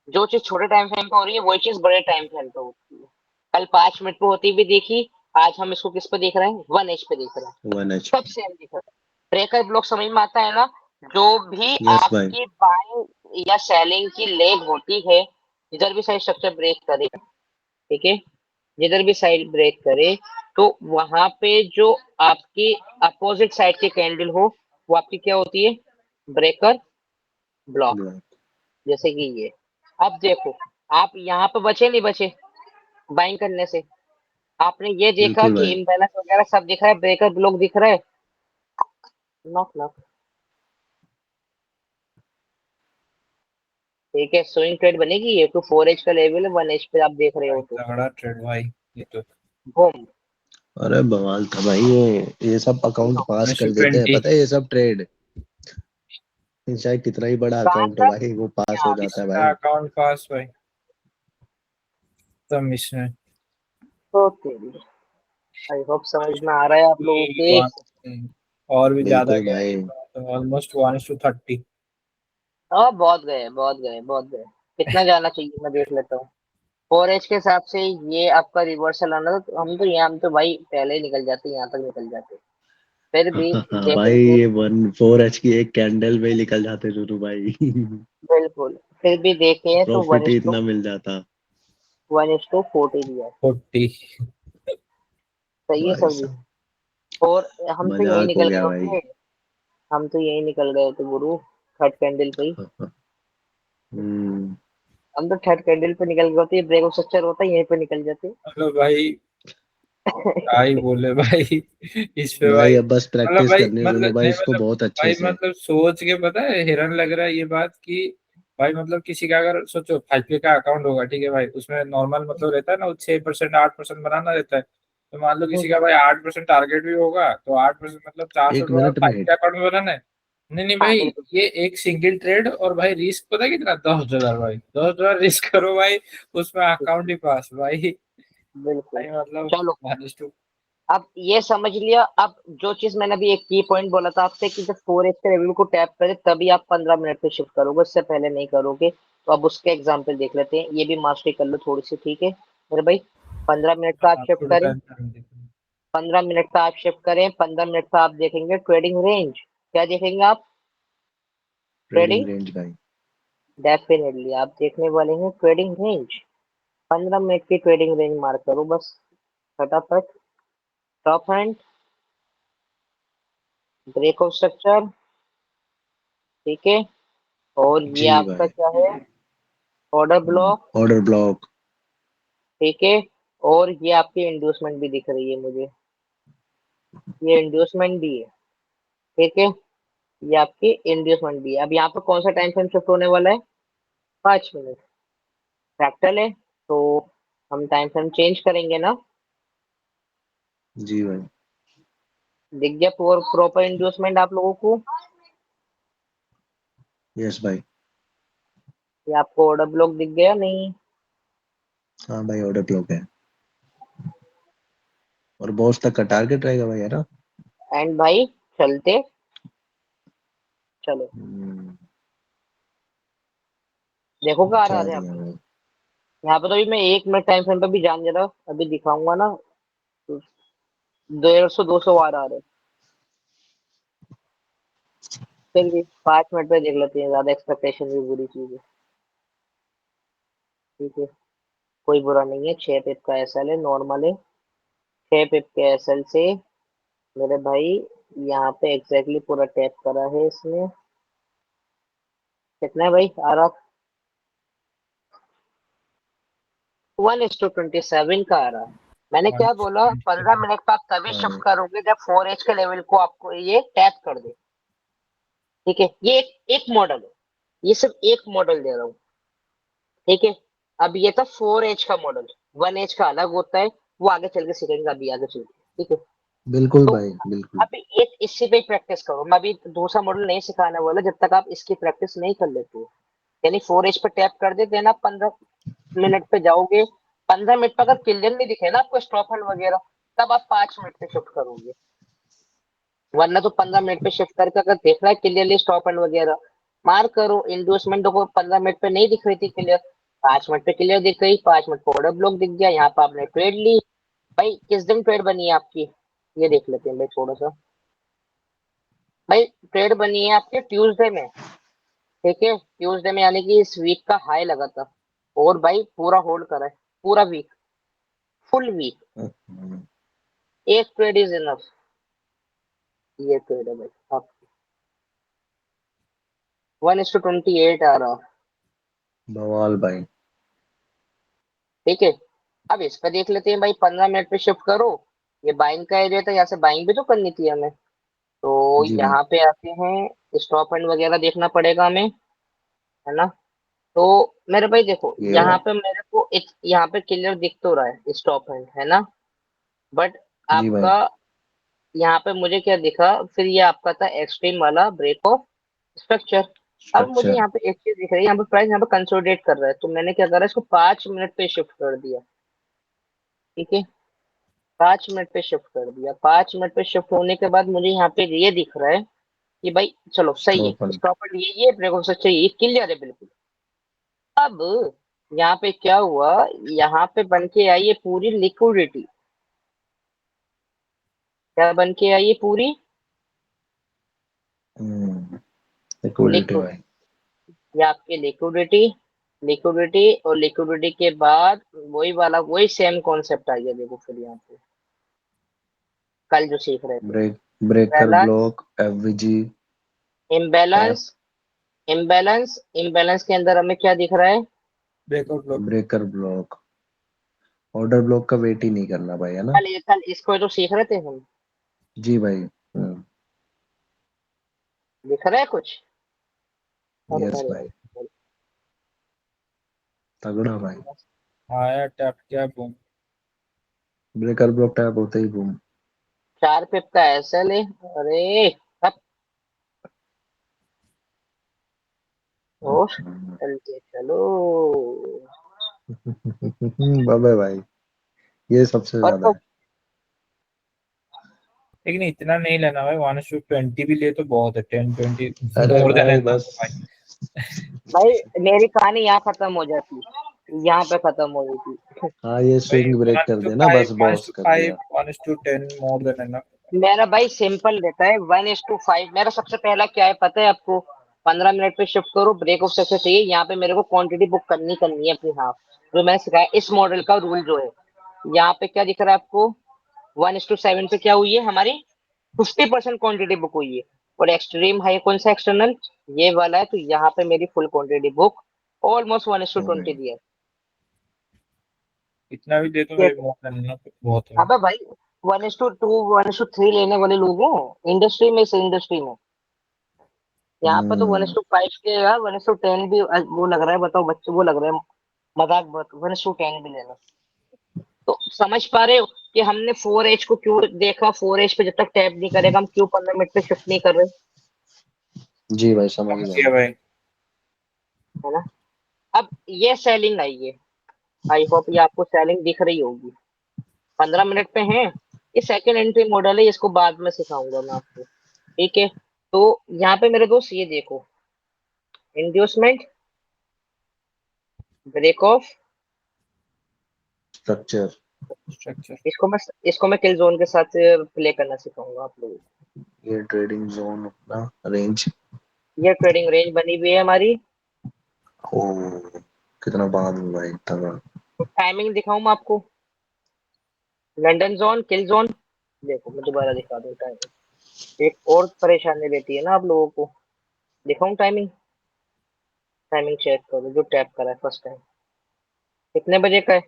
जो चीज छोटे टाइम फ्रेम पे हो रही है वही चीज बड़े टाइम फ्रेम पे होती है। कल 5 मिनट पे होती भी देखी, आज हम इसको किस पे देख रहे हैं, 1H पे देख रहे हैं, 1H सब पे। सेम दिख रहा है। ब्रेकर ब्लॉक समझ में आता है ना? जो भी यस भाई। आपकी बाइंग या सेलिंग की लेग होती है, जिधर भी साइड स्ट्रक्चर ब्रेक करे, ठीक है, जिधर भी साइड ब्रेक करे, तो वहां पे जो आपकी अपोजिट साइड की कैंडल हो, वो आपकी क्या होती है, ब्रेकर ब्लॉक। ब्लॉक। जैसे कि ये, अब देखो, आप यहाँ पे बचे नहीं बचे बाइंग करने से? आपने ये देखा बिल्कुल कि भाई। इम्बैलेंस वगैरह सब दिख रहा है, ब्रेकर ब्लॉक दिख रहा है, नॉक नॉक। ठीक है, स्विंग ट्रेड बनेगी, ये तो 4H का लेवल है, 1H पे आप देख रहे भाई हो तो तगड़ा ट्रेड भाई ये तो। बूम। अरे बवाल था भाई, ये सब अकाउंट पास कर देते हैं, 20। पता है, ये सब ट्रेड। चाहे कितना ही बड़ा कहाँ अकाउंट हो तक? भाई, वो पास हो यहाँ जाता है इसका भाई। अकाउंट पास भाई, सब मिस है। तो तेरी, आई होप समझ में आ रहा है आप लोगों के। और भी ज्यादा बिल्कुल गया ये भाई। तो, ऑलमोस्ट 1:30। हाँ बहुत गए बहुत गए बहुत गए, कितना जाना चाहिए मैं देख लेता हूँ। 4H के हिसाब से ये आपका रिवर्सल आना था, तो हम तो भाई पहले ही निकल जाते, यहाँ तक निकल जाते, फिर भी हाँ भाई, देखेंगे। ये 1 4H की एक कैंडल में ही निकल जाते दोनों भाई। बिल्कुल, फिर भी देखें तो वन प्रॉफिट ही इज टू इतना मिल जाता। 1:40 दिया, 40। सही है भाई सभी। साहब, और हम तो यही मजाक हो निकल गए गया भाई। होते, हम तो यही निकल गए होते गुरु, थर्ड कैंडल पे ही। हम्म। हम तो थर्ड कैंडल पे निकल गए होते, ब्रेक ऑफ स्ट्रक्चर होता है यहीं पे निकल जाते। मतलब भाई क्या ही बोले भाई इस पे भाई भाई। अब बस मतलब प्रैक्टिस भाई, करने दोनों मतलब भाई नहीं इसको मतलब, बहुत अच्छे भाई से। मतलब सोच के पता है हैरान लग रहा है ये बात कि भाई मतलब किसी का अगर सोचो 5K का अकाउंट होगा, ठीक है भाई, उसमें नॉर्मल मतलब रहता है ना, 6% 8% बनाना रहता है। तो मान लो किसी का भाई 8% टारगेट भी होगा, तो 8% मतलब एक $400 मिनट में 5K हिट। अकाउंट में बनाना है। नहीं नहीं हाँ भाई, बिल्कुल ये एक सिंगल ट्रेड, और भाई रिस्क पता है कितना, $10,000 भाई, $10,000 रिस्क करो भाई, उसमें अकाउंट ही पास भाई। बिल्कुल। भाई मतलब चलो, मैनेज टू। अब ये समझ लिया। अब जो चीज मैंने अभी एक की पॉइंट बोला था आपसे कि जब 4H के लेवल को टैप करे तभी आप 15 मिनट पे शिफ्ट करोगे, उससे पहले नहीं करोगे। तो अब उसके एग्जाम्पल देख लेते हैं, ये भी मास्टरी कर लो थोड़ी सी, ठीक है मेरे भाई? 15 मिनट का आप शिफ्ट थोड़ा करें, टाइम 15 मिनट का आप शिफ्ट करें, 15 मिनट का आप देखेंगे ट्रेडिंग रेंज। क्या देखेंगे आप? ट्रेडिंग ट्रेडिंग रेंज भाई। डेफिनेटली आप देखने वाले हैं ट्रेडिंग रेंज। 15 मिनट की ट्रेडिंग रेंज मार्क करो बस फटाफट। Top hand, break of structure, ठीक है। और ये जी आपका भाई। क्या है? Order block, order block. ठीक है। और ये आपकी इंड्यूसमेंट भी दिख रही है मुझे, ये इंड्यूसमेंट भी है, ठीक है। ये आपकी इंड्यूसमेंट भी है। अब यहाँ पर कौन सा टाइम फ्रेम शिफ्ट होने वाला है? 5 मिनट। फ्रैक्टल है तो हम टाइम फ्रेम चेंज करेंगे ना। जी भाई। दिख गया प्रॉपर इंड्यूसमेंट आप लोगों को? यस भाई। ये आपको ऑर्डर ब्लॉक दिख गया नहीं? हाँ भाई, ऑर्डर ब्लॉक है। और बॉस तक का टारगेट रहेगा भाई, है ना? एंड भाई चलते, चलो हम्म, देखो कहाँ आ रहा बचा है यहाँ दिया पे। भाई। यहाँ पे तो अभी मैं 1 मिनट टाइम फ्रेम पे भी जान दे रहा हूँ, अभी दिखाऊंगा ना तो 150-200 वार आ रहे हैं। फिर भी 5 मिनट पे देख लेते हैं, ज्यादा एक्सपेक्टेशन भी बुरी चीज है, ठीक है। कोई बुरा नहीं है, 6 पिप का एसएल है, नॉर्मल है। 6 पिप के एसएल से मेरे भाई यहाँ पे एग्जैक्टली पूरा टैप करा है इसने। कितना है भाई आ रहा? 1:27 का आ रहा है। मैंने क्या बोला? 15 मिनट का आप तभी शिफ्ट हाँ करोगे जब 4H के लेवल को आपको ये टैप कर दे, ठीक है। ये एक मॉडल है, ये सिर्फ एक मॉडल दे रहा हूँ, ठीक है। अब ये था 4H का मॉडल, 1H का अलग होता है, वो आगे चल के सीखेंगे, अभी आगे चल के, ठीक है। बिल्कुल तो भाई, बिल्कुल। अभी एक इसी पे प्रैक्टिस करो, मैं अभी दूसरा मॉडल नहीं सिखाने वाला जब तक आप इसकी प्रैक्टिस नहीं कर लेते हो। यानी 4H पे टैप कर दे देना, 15 मिनट पे जाओगे। 15 मिनट पे अगर क्लियर नहीं दिखे ना आपको स्टॉप हैंड वगैरह, तब आप 5 मिनट पे शिफ्ट करोगे। वरना तो 15 मिनट पे शिफ्ट करके अगर देख रहा है क्लियरली स्टॉप एंड वगैरह, मार करो। इंड्यूसमेंट को 15 मिनट पे नहीं दिख रही थी क्लियर, 5 मिनट पे क्लियर दिख गई, 5 मिनट पे ऑर्डर ब्लॉक दिख गया, यहाँ पे आपने ट्रेड ली। भाई किस दिन ट्रेड बनी है आपकी? ये देख लेते हैं भाई थोड़ा सा। भाई ट्रेड बनी है आपके ट्यूसडे में, ठीक है। ट्यूसडे में यानी कि इस वीक का हाई लगा था, और भाई पूरा होल्ड करा है, पूरा वीक, फुल वीक। हम्म, एक ट्रेड इज इनफ। ये ट्रेड है भाई आप। 1:28 आ रहा, बवाल भाई। ठीक है। अब इस पे देख लेते हैं भाई, 15 मिनट पे शिफ्ट करो। ये बाइंग का एरिया था, यहाँ से बाइंग भी तो करनी थी हमें, तो जी भाई। यहाँ पे आते हैं, स्टॉप एंड वगैरह देखना पड़ेगा हमें, है ना। तो मेरे भाई देखो, ये यहाँ वाला। पे मेरे को एक यहाँ पे क्लियर दिख तो रहा है स्टॉप एंड, है ना। बट जी भाई। आपका यहाँ पे मुझे क्या दिखा फिर, ये आपका था एक्सट्रीम वाला ब्रेक ऑफ स्ट्रक्चर। अब मुझे स्ट्रक्चर। यहाँ पे एक चीज दिख रही है, यहाँ पे प्राइस यहाँ पे कंसोलिडेट कर रहा है, तो मैंने क्या करा, इसको 5 मिनट पे शिफ्ट कर दिया, ठीक है। 5 मिनट पे शिफ्ट कर दिया। 5 मिनट पे शिफ्ट होने के बाद मुझे यहाँ पे ये दिख रहा है कि भाई चलो सही है, स्टॉप एंड। स्टॉप एंड ये ब्रेक ऑफ स्ट्रक्चर ये क्लियर है बिल्कुल। अब यहाँ पे क्या हुआ, यहाँ पे बन के आई है पूरी लिक्विडिटी। क्या बन के आई है? पूरी लिक्विडिटी लिक्विड, भाई। ये आपकी लिक्विडिटी, लिक्विडिटी और लिक्विडिटी के बाद वही वाला वही सेम कॉन्सेप्ट आ गया, देखो फिर यहाँ पे कल जो सीख रहे थे। ब्रेकर बैलेंस, ब्लॉक, एवरेजी, टैप, इम्बैलेंस, इम्बैलेंस, इम्बैलेंस के अंदर हमें क्या दिख रहा है? Breakout block. Breaker block. Order block का वेट ही नहीं करना भाई, है ना? कल इसको तो सीख रहे थे हम। जी भाई। दिख रहा है कुछ? अरे यस अरे भाई। तगड़ा भाई। आया टैप किया बूम। ब्रेकर ब्लॉक टैप होते ही बूम। 4 पिप का एसएल है। अरे अब और चलते चलो। बाबे भाई, ये सबसे और ज्यादा तो है। लेकिन इतना नहीं लेना भाई, 1:20 भी ले तो बहुत है, 10-20 अरे मोर देन भाई एनफ बस। भाई। भाई मेरी कहानी यहाँ खत्म हो जाती, यहाँ पे खत्म हो जाती। हाँ ये स्विंग ब्रेक कर देना, बस बॉस कर दिया। 1:10 मोर देन एनफ। मेरा भाई सिंपल रहता है 1:5। मेरा सबसे पहला क्या है पता है आपको? 15 मिनट पे शिफ्ट करो, ब्रेक ऑफ सक्सेस चाहिए, यहाँ पे मेरे को क्वांटिटी बुक करनी है अपनी हाफ। जो मैंने सिखाया इस मॉडल का रूल जो है, यहाँ पे क्या दिख रहा है आपको? 1:7 पे क्या हुई है हमारी? 50% क्वांटिटी बुक हुई है। और एक्सट्रीम हाई कौन सा एक्सटर्नल? ये वाला है, तो यहाँ पे मेरी फुल क्वांटिटी बुक ऑलमोस्ट 1:20 दिया इतना भी दे तो है। भाई मोर देन एनफ बहुत है। अबे भाई 1:2 1:3 लेने वाले लोग हो इंडस्ट्री में, से इंडस्ट्री में। यहाँ पर तो 1:5 के यार 1:10 भी वो लग रहा है, बताओ बच्चे वो लग रहा है मजाक। बात 1:10 भी लेना। तो समझ पा रहे हो कि हमने 4H को क्यों देखा? 4H पे जब तक टैप नहीं करेगा हम क्यों 15 मिनट पे शिफ्ट नहीं कर रहे? जी भाई समझ समझ गया। गया भाई। है ना? अब ये सेलिंग आई है, आई होप ये आपको सेलिंग दिख रही होगी। 15 मिनट पे है। ये सेकंड एंट्री मॉडल है, इसको बाद में सिखाऊंगा मैं आपको। ठीक है। तो यहाँ पे मेरे दोस्त ये देखो, inducement, break of. Structure. Structure. इसको मैं किल जोन के साथ प्ले करना सिखाऊंगा आप लोगों ये ट्रेडिंग जोन अपना रेंज। को। ये ट्रेडिंग रेंज बनी हुई है हमारी। ओ कितना बाद में भाई, इतना बड़ा। तो टाइमिंग दिखाऊं मैं आपको? लंदन जोन, किल जोन। देखो मैं दोबारा दिखा दूं टाइमिंग। एक और परेशानी रहती है ना आप लोगों को। दिखाऊं टाइमिंग? टाइमिंग चेक करो जो टैप करा है फर्स्ट टाइम। कितने बजे का है?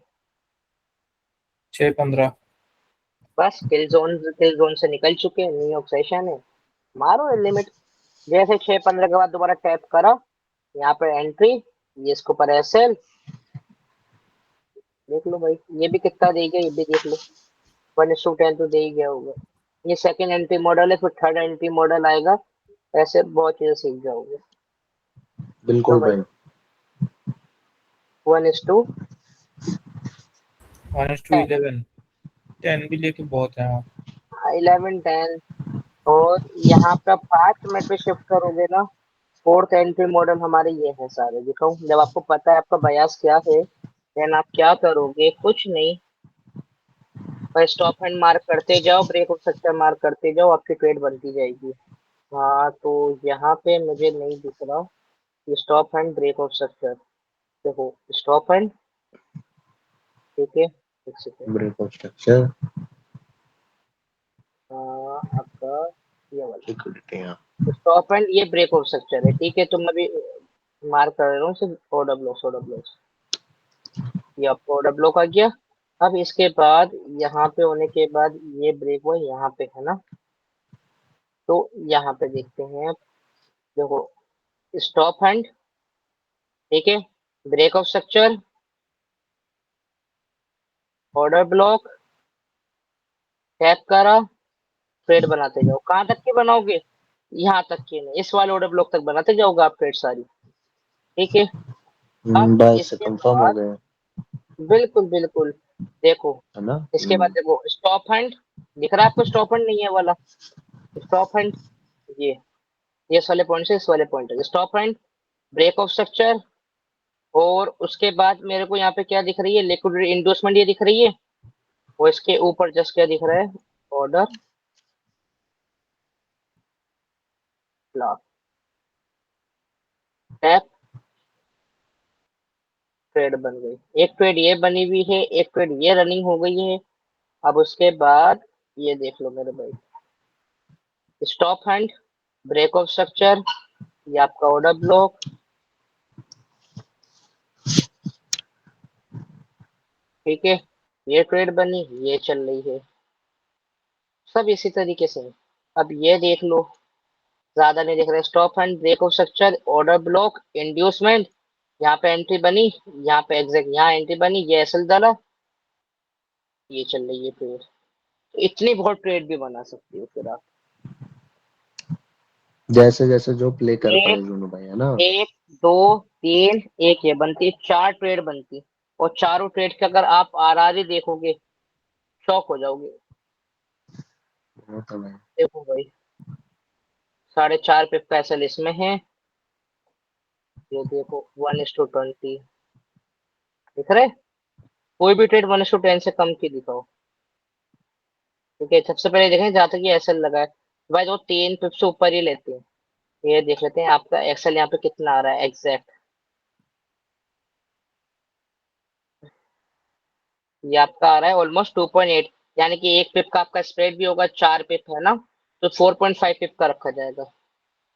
6:15। बस किल जोन से निकल चुके हैं, न्यूयॉर्क सेशन है। मारो लिमिट। जैसे 6:15 के बाद दोबारा टैप करो, यहाँ पे एंट्री, ये इसके ऊपर एसएल। देख लो भाई ये भी कितना दे गया, ये भी देख लो। 1:10 तो दे ही गया होगा। ये सेकंड एंट्री मॉडल है, फिर थर्ड एंट्री मॉडल आएगा। ऐसे बहुत चीजें सीख जाओगे। लो बिल्कुल भाई भाई। 1:10। 1:11। 10 भी लेके बहुत है हाँ। 11:10। और यहाँ पे 5 मिनट पे शिफ्ट करोगे ना, फोर्थ एंट्री मॉडल हमारे ये है सारे। दिखाऊं? जब आपको पता है आपका बयास क्या है, देन आप क्या करोगे? कुछ नहीं, पर स्टॉप एंड मार्क करते जाओ, ब्रेक ऑफ सेक्टर मार्क करते जाओ, आपकी ट्रेड बनती जाएगी। हाँ तो यहाँ पे मुझे नहीं दिख रहा ये stop and break of sector. देखो स्टॉप एंड। ठीक है, एक सेकेंड। Break of structure. आपका ये वाला लिक्विडिटी। हाँ। स्टॉप एंड, ये ब्रेक ऑफ स्ट्रक्चर है। ठीक है, तो मैं अभी मार्क कर रहा हूँ सिर्फ ओ डब्ल्यू। ये आपको ओ का गया। अब इसके बाद यहाँ पे होने के बाद ये ब्रेक हुआ यहाँ पे, है ना? तो यहाँ पे देखते हैं। देखो स्टॉप हैंड, ठीक है, break of structure, order block, tap करा, ट्रेड बनाते जाओ। कहाँ तक की बनाओगे? यहाँ तक की नहीं, इस वाले ऑर्डर ब्लॉक तक बनाते जाओगे आप ट्रेड सारी। ठीक है। अब बाय से इसके कंफर्म हो बाद गए। बिल्कुल बिल्कुल। देखो है ना। इसके बाद देखो स्टॉप हैंड। दिख रहा है आपको? स्टॉप हैंड नहीं है वाला स्टॉप हैंड। ये ये इस वाले पॉइंट से इस वाले पॉइंट तक stop hand, break of structure. और उसके बाद मेरे को यहाँ पे क्या दिख रही है? लिक्विड इंडोसमेंट ये दिख रही है। वो इसके ऊपर जस्ट क्या दिख रहा है? ऑर्डर ब्लॉक, टैप, ट्रेड बन गई। एक ट्रेड ये बनी हुई है, एक ट्रेड ये रनिंग हो गई है। अब उसके बाद ये देख लो मेरे भाई, stop hand, break of structure, ये आपका ऑर्डर ब्लॉक। ठीक है, ये ट्रेड बनी, ये चल रही है, सब इसी तरीके से है। अब ये देख लो, ज्यादा नहीं दिख रहा। Stop and break of structure, order block, inducement, यहाँ पे एंट्री बनी, यहाँ पे एग्जैक्ट यहाँ एंट्री बनी, ये एसएल डाला, ये चल रही है ट्रेड। इतनी बहुत ट्रेड भी बना सकती हो फिर आप। जैसे जैसे जो प्ले कर पाए एक, जुनू भाई, है ना। एक, दो, तीन, एक ये बनती है, 4 ट्रेड बनती। और चारों ट्रेड के अगर आप आर ही देखोगे, शॉक हो जाओगे। वो तो भाई। देखो भाई 4.5 पे पैसल इसमें है। ये देखो 1:20 दिख रहे? कोई भी ट्रेड 1:10 से कम की दिखाओ। ठीक है, सबसे पहले देखें जहाँ तक ये एसएल लगा है, भाई वो 3 पिप से ऊपर ही लेते हैं। ये देख लेते हैं आपका एक्सएल यहाँ पे कितना आ रहा है एग्जैक्ट। ये आपका आ रहा है ऑलमोस्ट 2.8, यानी कि 1 पिप का आपका स्प्रेड भी होगा, 4 पिप है ना, तो 4.5 पिप का रखा जाएगा।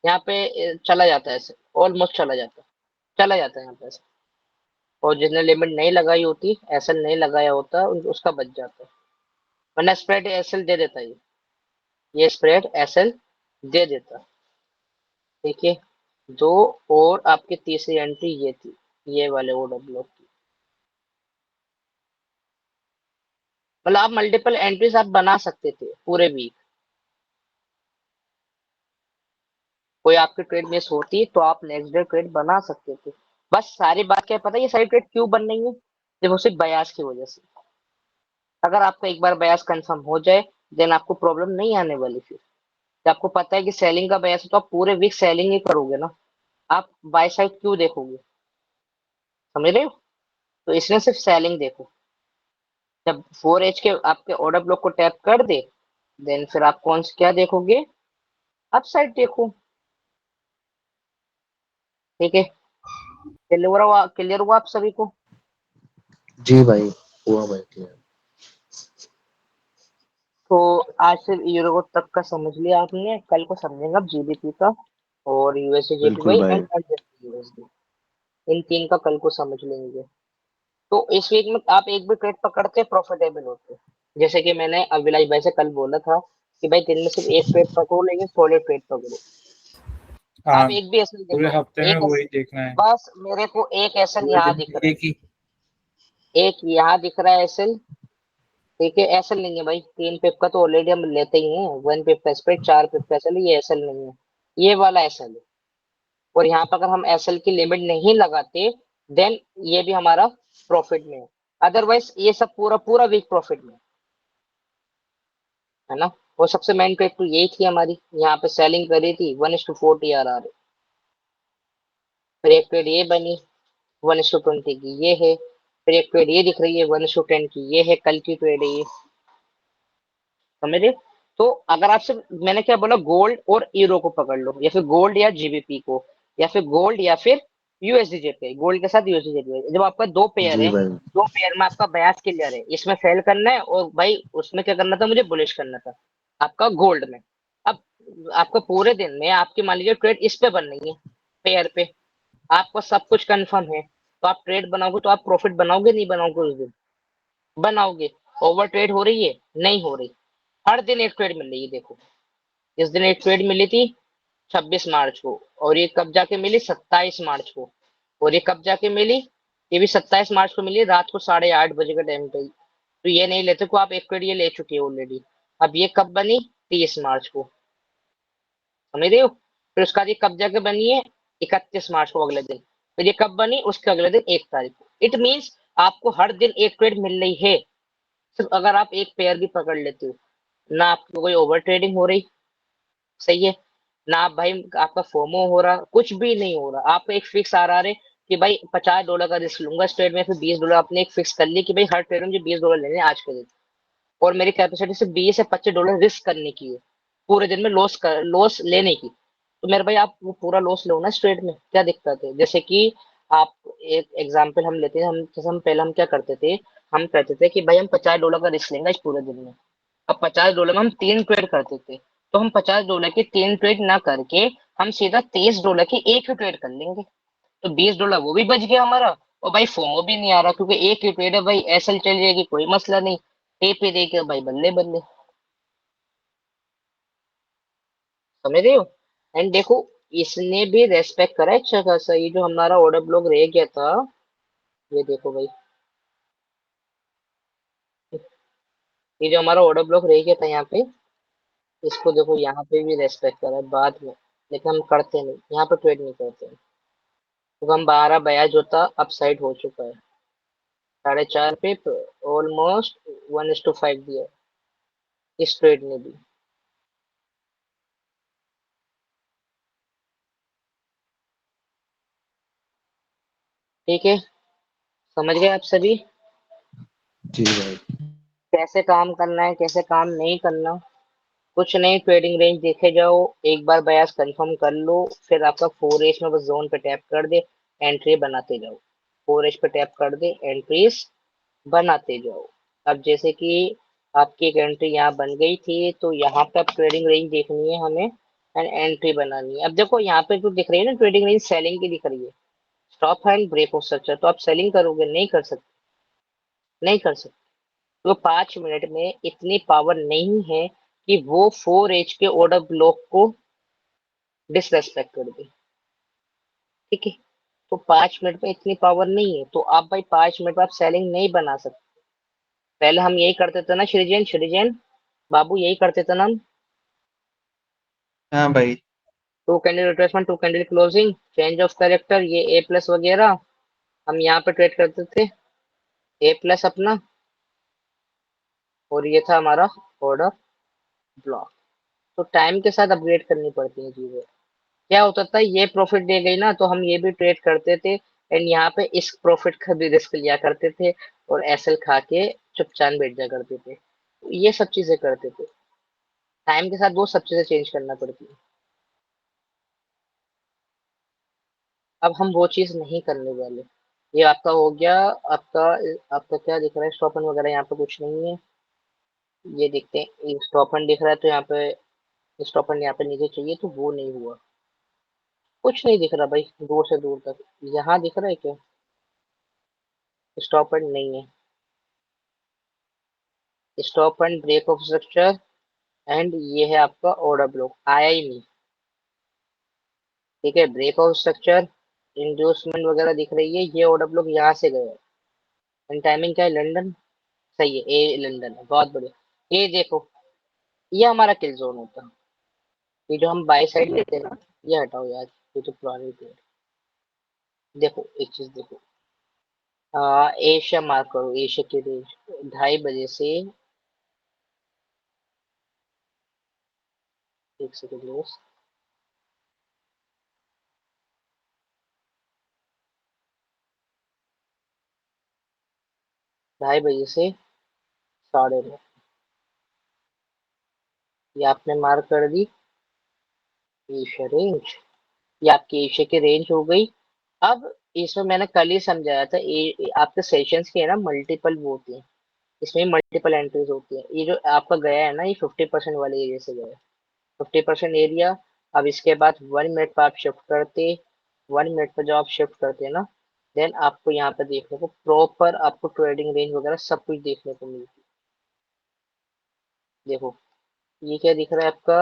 यहाँ पे चला जाता है ऐसे, ऑलमोस्ट चला जाता है, चला जाता है यहाँ पे ऐसे। और जिसने लिमिट नहीं लगाई होती, एसएल नहीं लगाया होता, उसका बच जाता है, वरना स्प्रेड एसएल दे देता है ये स्प्रेड एसएल दे देता। ठीक है, दो। और आपकी तीसरी एंट्री ये थी, ये वाले ऑर्डर ब्लॉक की। मतलब आप मल्टीपल एंट्रीज आप बना सकते थे पूरे वीक। कोई आपकी ट्रेड मिस होती तो आप नेक्स्ट डे ट्रेड बना सकते थे। बस सारी बात क्या है पता है, ये सारी ट्रेड क्यों बन रही है? देखो सिर्फ बयास की वजह से। अगर आपका एक बार बयास कंफर्म हो जाए, देन आपको प्रॉब्लम नहीं आने वाली फिर। जब आपको पता है कि सेलिंग का बयास है तो आप पूरे वीक सेलिंग ही करोगे ना। आप बाय साइड क्यों देखोगे? समझ रहे हो? तो इसमें सिर्फ सेलिंग देखो। जब 4H के आपके ऑर्डर ब्लॉक को टैप कर दे, देन फिर आप कौन सा क्या देखोगे? अपसाइड देखो। ठीक है, क्लियर हुआ आप सभी को? जी भाई, हुआ भाई क्लियर। तो आज सिर्फ यूरो तक का समझ लिया आपने, कल को समझेंगे आप जीबीपी का और यूएसडी बिल्कुल जेपीवाई भाई। एंड यूएसडी, इन तीन का कल को समझ लेंगे। तो इस वीक में आप एक भी ट्रेड पकड़ते प्रॉफिटेबल होते। जैसे कि मैंने अविनाश भाई से कल बोला था कि भाई दिन में सिर्फ एक ट्रेड पकड़ो, लेकिन सॉलिड ट्रेड पकड़ो। हाँ, आप एक भी एसएल पूरे दिखाओ, हफ्ते में एक वही एसएल। देखना है। बस मेरे को एक एसएल पूरे यहाँ दिन दिख में रहा एक ही। है, एक यहाँ दिख रहा है एसएल। ठीक है, एसएल नहीं है भाई, 3 पिप का तो ऑलरेडी हम लेते ही हैं, 1 पिप का स्प्रेड, 4 पिप का एसएल, ये एसएल नहीं है, ये वाला एसएल है। और यहाँ पर अगर हम एसएल की लिमिट नहीं लगाते, देन ये भी हमारा प्रॉफिट में है। अदरवाइज ये सब पूरा पूरा वीक प्रॉफिट में है ना। वो सबसे मेन ट्रेड तो यही थी हमारी, यहाँ पे सेलिंग करी थी 1:40 आ रहा है। फिर एक ट्रेड ये बनी 1:20 की, ये है। फिर एक ट्रेड ये दिख रही है 1:10 की, ये है कल की ट्रेड है ये। समझ रहे? तो अगर आपसे मैंने क्या बोला, गोल्ड और यूरो को पकड़ लो, या फिर गोल्ड या जीबीपी को, या फिर गोल्ड या फिर यूएसडी जेपीआई, गोल्ड के साथ यूएसडी जेपीआई। जब आपका दो पेयर जी है, भाई। दो पेयर में आपका बयास क्लियर है, इसमें फेल करना है और भाई उसमें क्या करना था, मुझे बुलिश करना था आपका गोल्ड में। अब आपका पूरे दिन में आपकी मान लीजिए ट्रेड इस पे बन रही है, पेयर पे, आपको सब कुछ कंफर्म है, तो आप ट्रेड बनाओगे तो आप प्रॉफिट बनाओगे नहीं बनाओगे उस दिन? बनाओगे। ओवर ट्रेड हो रही है? नहीं हो रही। हर दिन एक ट्रेड मिल रही है, देखो इस दिन एक ट्रेड मिली थी 26 मार्च को, और ये कब जाके मिली 27 मार्च को, और ये कब जाके मिली, ये भी 27 मार्च को मिली, रात को 8:30 बजे के टाइम पे ही। तो ये नहीं लेते को आप एक ट्रेड ये ले चुके हो ऑलरेडी। अब ये कब बनी? 30 मार्च को। समझ रहे हो? फिर उसका ये कब जाके बनी है? 31 मार्च को, अगले दिन। फिर ये कब बनी? उसके अगले दिन 1 तारीख को। इट मीन्स आपको हर दिन एक ट्रेड मिल रही है, सिर्फ अगर आप एक पेयर भी पकड़ लेते हो। ना आपको कोई ओवर ट्रेडिंग हो रही, सही है, ना आप भाई आपका फोमो हो रहा, कुछ भी नहीं हो रहा। आप एक फिक्स आ रहा है कि भाई $50 का रिस्क लूंगा इस ट्रेड में, फिर $20 आपने एक फिक्स कर लिया कि भाई हर ट्रेड में मुझे $20 लेने हैं आज के दिन, और मेरी कैपेसिटी सिर्फ $20 से $25 रिस्क करने की है, पूरे दिन में लॉस लेने की। तो मेरे भाई आप वो पूरा लॉस लो ना इस ट्रेड में, क्या दिक्कत है? जैसे कि आप एक एग्जांपल हम लेते हैं, हम जैसे हम पहले हम क्या करते थे, हम कहते थे कि भाई हम $50 का रिस्क लेंगे इस पूरे दिन में। अब $50 में हम 3 ट्रेड करते थे, तो हम $50 की 3 ट्रेड ना करके हम सीधा $30 की एक ही ट्रेड कर लेंगे, तो $20 वो भी बच गया हमारा। और भाई फोमो भी नहीं आ रहा, क्योंकि एक ही ट्रेड है भाई, एसएल चल जाएगी कोई मसला नहीं, ए पे देके भाई बल्ले बल्ले। समझ रहे हो? एंड देखो, इसने भी रेस्पेक्ट करा है अच्छा खासा, ये जो हमारा ऑर्डर ब्लॉक रह गया था, ये देखो भाई, ये जो हमारा ऑर्डर ब्लॉक रह गया था यहाँ पे, इसको देखो यहाँ पे भी रेस्पेक्ट करा है बाद में, लेकिन हम करते नहीं, यहाँ पे ट्रेड नहीं करते हैं। तो हम 12 बयाज होता अप साइड हो चुका है, 4.5 पे ऑलमोस्ट 1:5 दिया इस ट्रेड ने भी। ठीक है, समझ गए आप सभी? जी भाई। कैसे काम करना है कैसे काम नहीं करना, कुछ नहीं, ट्रेडिंग रेंज देखे जाओ, एक बार बयास कंफर्म कर लो, फिर आपका 4H में बस जोन पे टैप कर दे, एंट्री बनाते जाओ, 4H पे टैप कर दे, एंट्रीज बनाते जाओ। अब जैसे कि आपकी एक एंट्री यहाँ बन गई थी, तो यहाँ पे अब ट्रेडिंग रेंज देखनी है हमें एंड एंट्री बनानी है। अब देखो यहाँ पे जो दिख रही है ना ट्रेडिंग रेंज सेलिंग की दिख रही है, stop and break of structure, तो आप सेलिंग करोगे, नहीं कर सकते, नहीं कर सकते। तो 5 मिनट में इतनी पावर नहीं है कि वो 4H के ऑर्डर ब्लॉक को डिसरेस्पेक्ट कर दे, ठीक है। तो 5 मिनट में इतनी पावर नहीं है, तो आप भाई 5 मिनट में आप सेलिंग नहीं बना सकते। पहले हम यही करते थे ना श्रीजैन, श्रीजैन बाबू, यही करते थे ना हम। हाँ भाई। 2 candle retracement, 2 candle closing, change of character, ये ए प्लस वगैरह हम यहाँ पे ट्रेड करते थे, ए प्लस अपना, और ये था हमारा ऑर्डर ब्लॉक। तो टाइम के साथ अपग्रेड करनी पड़ती है चीजें। क्या होता था, ये प्रॉफिट दे गई ना तो हम ये भी ट्रेड करते थे, एंड यहाँ पे इस प्रॉफिट का भी रिस्क लिया करते थे, और एसएल खा के चुपचान बैठ जा करते थे। ये सब चीजें करते थे, टाइम के साथ वो सब चीजें चेंज करना पड़ती है। अब हम वो चीज नहीं करने वाले। ये आपका हो गया। आपका आपका क्या दिख रहा है, स्टॉपन वगैरह यहाँ पे कुछ नहीं है। ये देखते हैं, ये स्टॉपन दिख रहा है तो यहाँ पे स्टॉपन यहाँ पे नीचे चाहिए, तो वो नहीं हुआ। कुछ नहीं दिख रहा भाई, दूर से दूर तक। यहाँ दिख रहा है क्या, स्टॉपन नहीं है। Stop and break of structure, and ये है आपका ऑर्डर ब्लॉक, आया ही नहीं, ठीक है। ब्रेक ऑफ स्ट्रक्चर, इंड्यूसमेंट वगैरह दिख रही है, ये ऑर्डर ब्लॉक यहाँ से गया है। एंड टाइमिंग क्या है, लंदन, सही है, ए लंदन है, बहुत बढ़िया। ये देखो, ये हमारा किल जोन होता है। ये जो हम बाई साइड लेते हैं ना, ये हटाओ यार, ये तो पुरानी पेड़। देखो एक चीज देखो, एशिया मार्क करो, एशिया की रेंज 2:30 बजे से, एक सेकंड दोस्त, 2:30 बजे से 9:30, ये आपने मार्क कर दी एशिया रेंज, ये आपकी एशिया की रेंज हो गई। अब इसमें मैंने कल ही समझाया था, आपके सेशंस के है ना मल्टीपल वो होते हैं, इसमें मल्टीपल एंट्रीज होती है। ये जो आपका गया है ना, ये 50% वाले एरिया से गया है, 50% एरिया। अब इसके बाद 1 मिनट पर आप शिफ्ट करते, 1 मिनट पर जब आप शिफ्ट करते हैं ना, देन आपको यहाँ पे देखने को प्रॉपर आपको ट्रेडिंग रेंज वगैरह सब कुछ देखने को मिलती है। देखो ये क्या दिख रहा है आपका,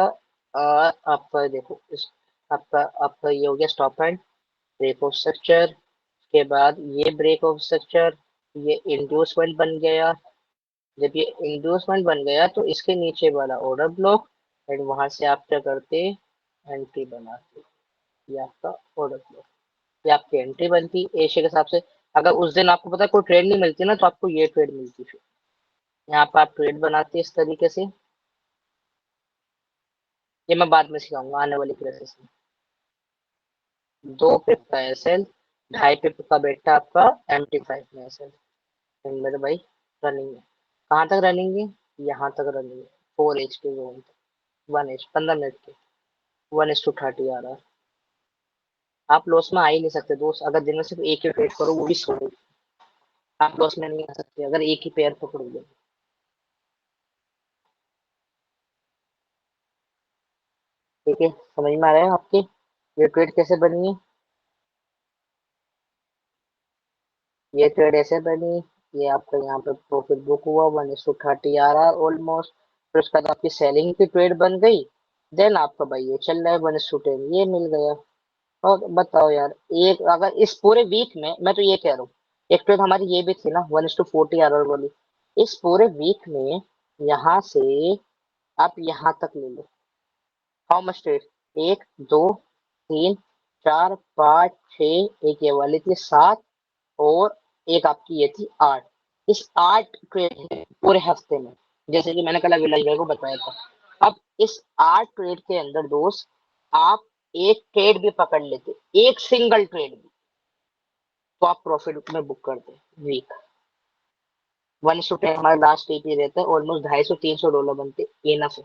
आपका देखो इस, आपका आपका ये हो गया stop and break of structure के बाद ये ब्रेक ऑफ स्ट्रक्चर, ये इंड्यूसमेंट बन गया। जब ये इंड्यूसमेंट बन गया तो इसके नीचे वाला ऑर्डर ब्लॉक, एंड वहां से आप क्या करते, एंट्री बनाते, ये आपका ऑर्डर ब्लॉक, ये आपकी एंट्री बनती एशिया के हिसाब से। अगर उस दिन आपको पता है कोई ट्रेड नहीं मिलती ना, तो आपको ये ट्रेड मिलती, फिर यहाँ पर आप ट्रेड बनाते इस तरीके से। ये मैं बाद में सिखाऊंगा आने वाली क्लासेस में। 2 पिप का एसएल, 2.5 पिप का बेटा आपका MT5 में एसएल, मेरे भाई रनिंग है। कहाँ तक रनिंग है, यहाँ तक रनिंग है, 4H के जोन तक, 1H 15 मिनट के, 1:30 आ रहा है। आप लॉस में आ ही नहीं सकते दोस्त, अगर दिन में सिर्फ एक ही ट्रेड करो, वो भी सोलो, आप लॉस में नहीं आ सकते अगर एक ही पेयर पकड़ोगे। ठीक है, समझ में आ रहा है आपके, ये ट्रेड कैसे बनी है, ये ट्रेड ऐसे बनी, ये आपका यहाँ पे प्रॉफिट बुक हुआ, 1:30 आ रहा है ऑलमोस्ट। फिर उसके बाद आपकी सेलिंग की ट्रेड बन गई, देन आपका भाई ये चल रहा है 1:10, ये मिल गया। और बताओ यार, एक अगर इस पूरे वीक में, मैं तो ये कह रहा हूँ, एक ट्रेड हमारी ये भी थी ना 1:40 आ रहा वाली, इस पूरे वीक में यहाँ से आप यहाँ तक ले लो, हाउ मच ट्रेड, 1 2 3 4 5 6, एक ये वाली थी 7, और एक आपकी ये थी 8। इस 8 ट्रेड है पूरे हफ्ते में, जैसे कि मैंने कल अविनाश भाई को बताया था। अब इस 8 ट्रेड के अंदर दोस्त, आप एक ट्रेड भी पकड़ लेते, एक सिंगल ट्रेड भी, तो आप प्रॉफिट में बुक करते वीक। 1:10 हमारा लास्ट टीपी रहता है, ऑलमोस्ट $250-300 बनते, इनफ है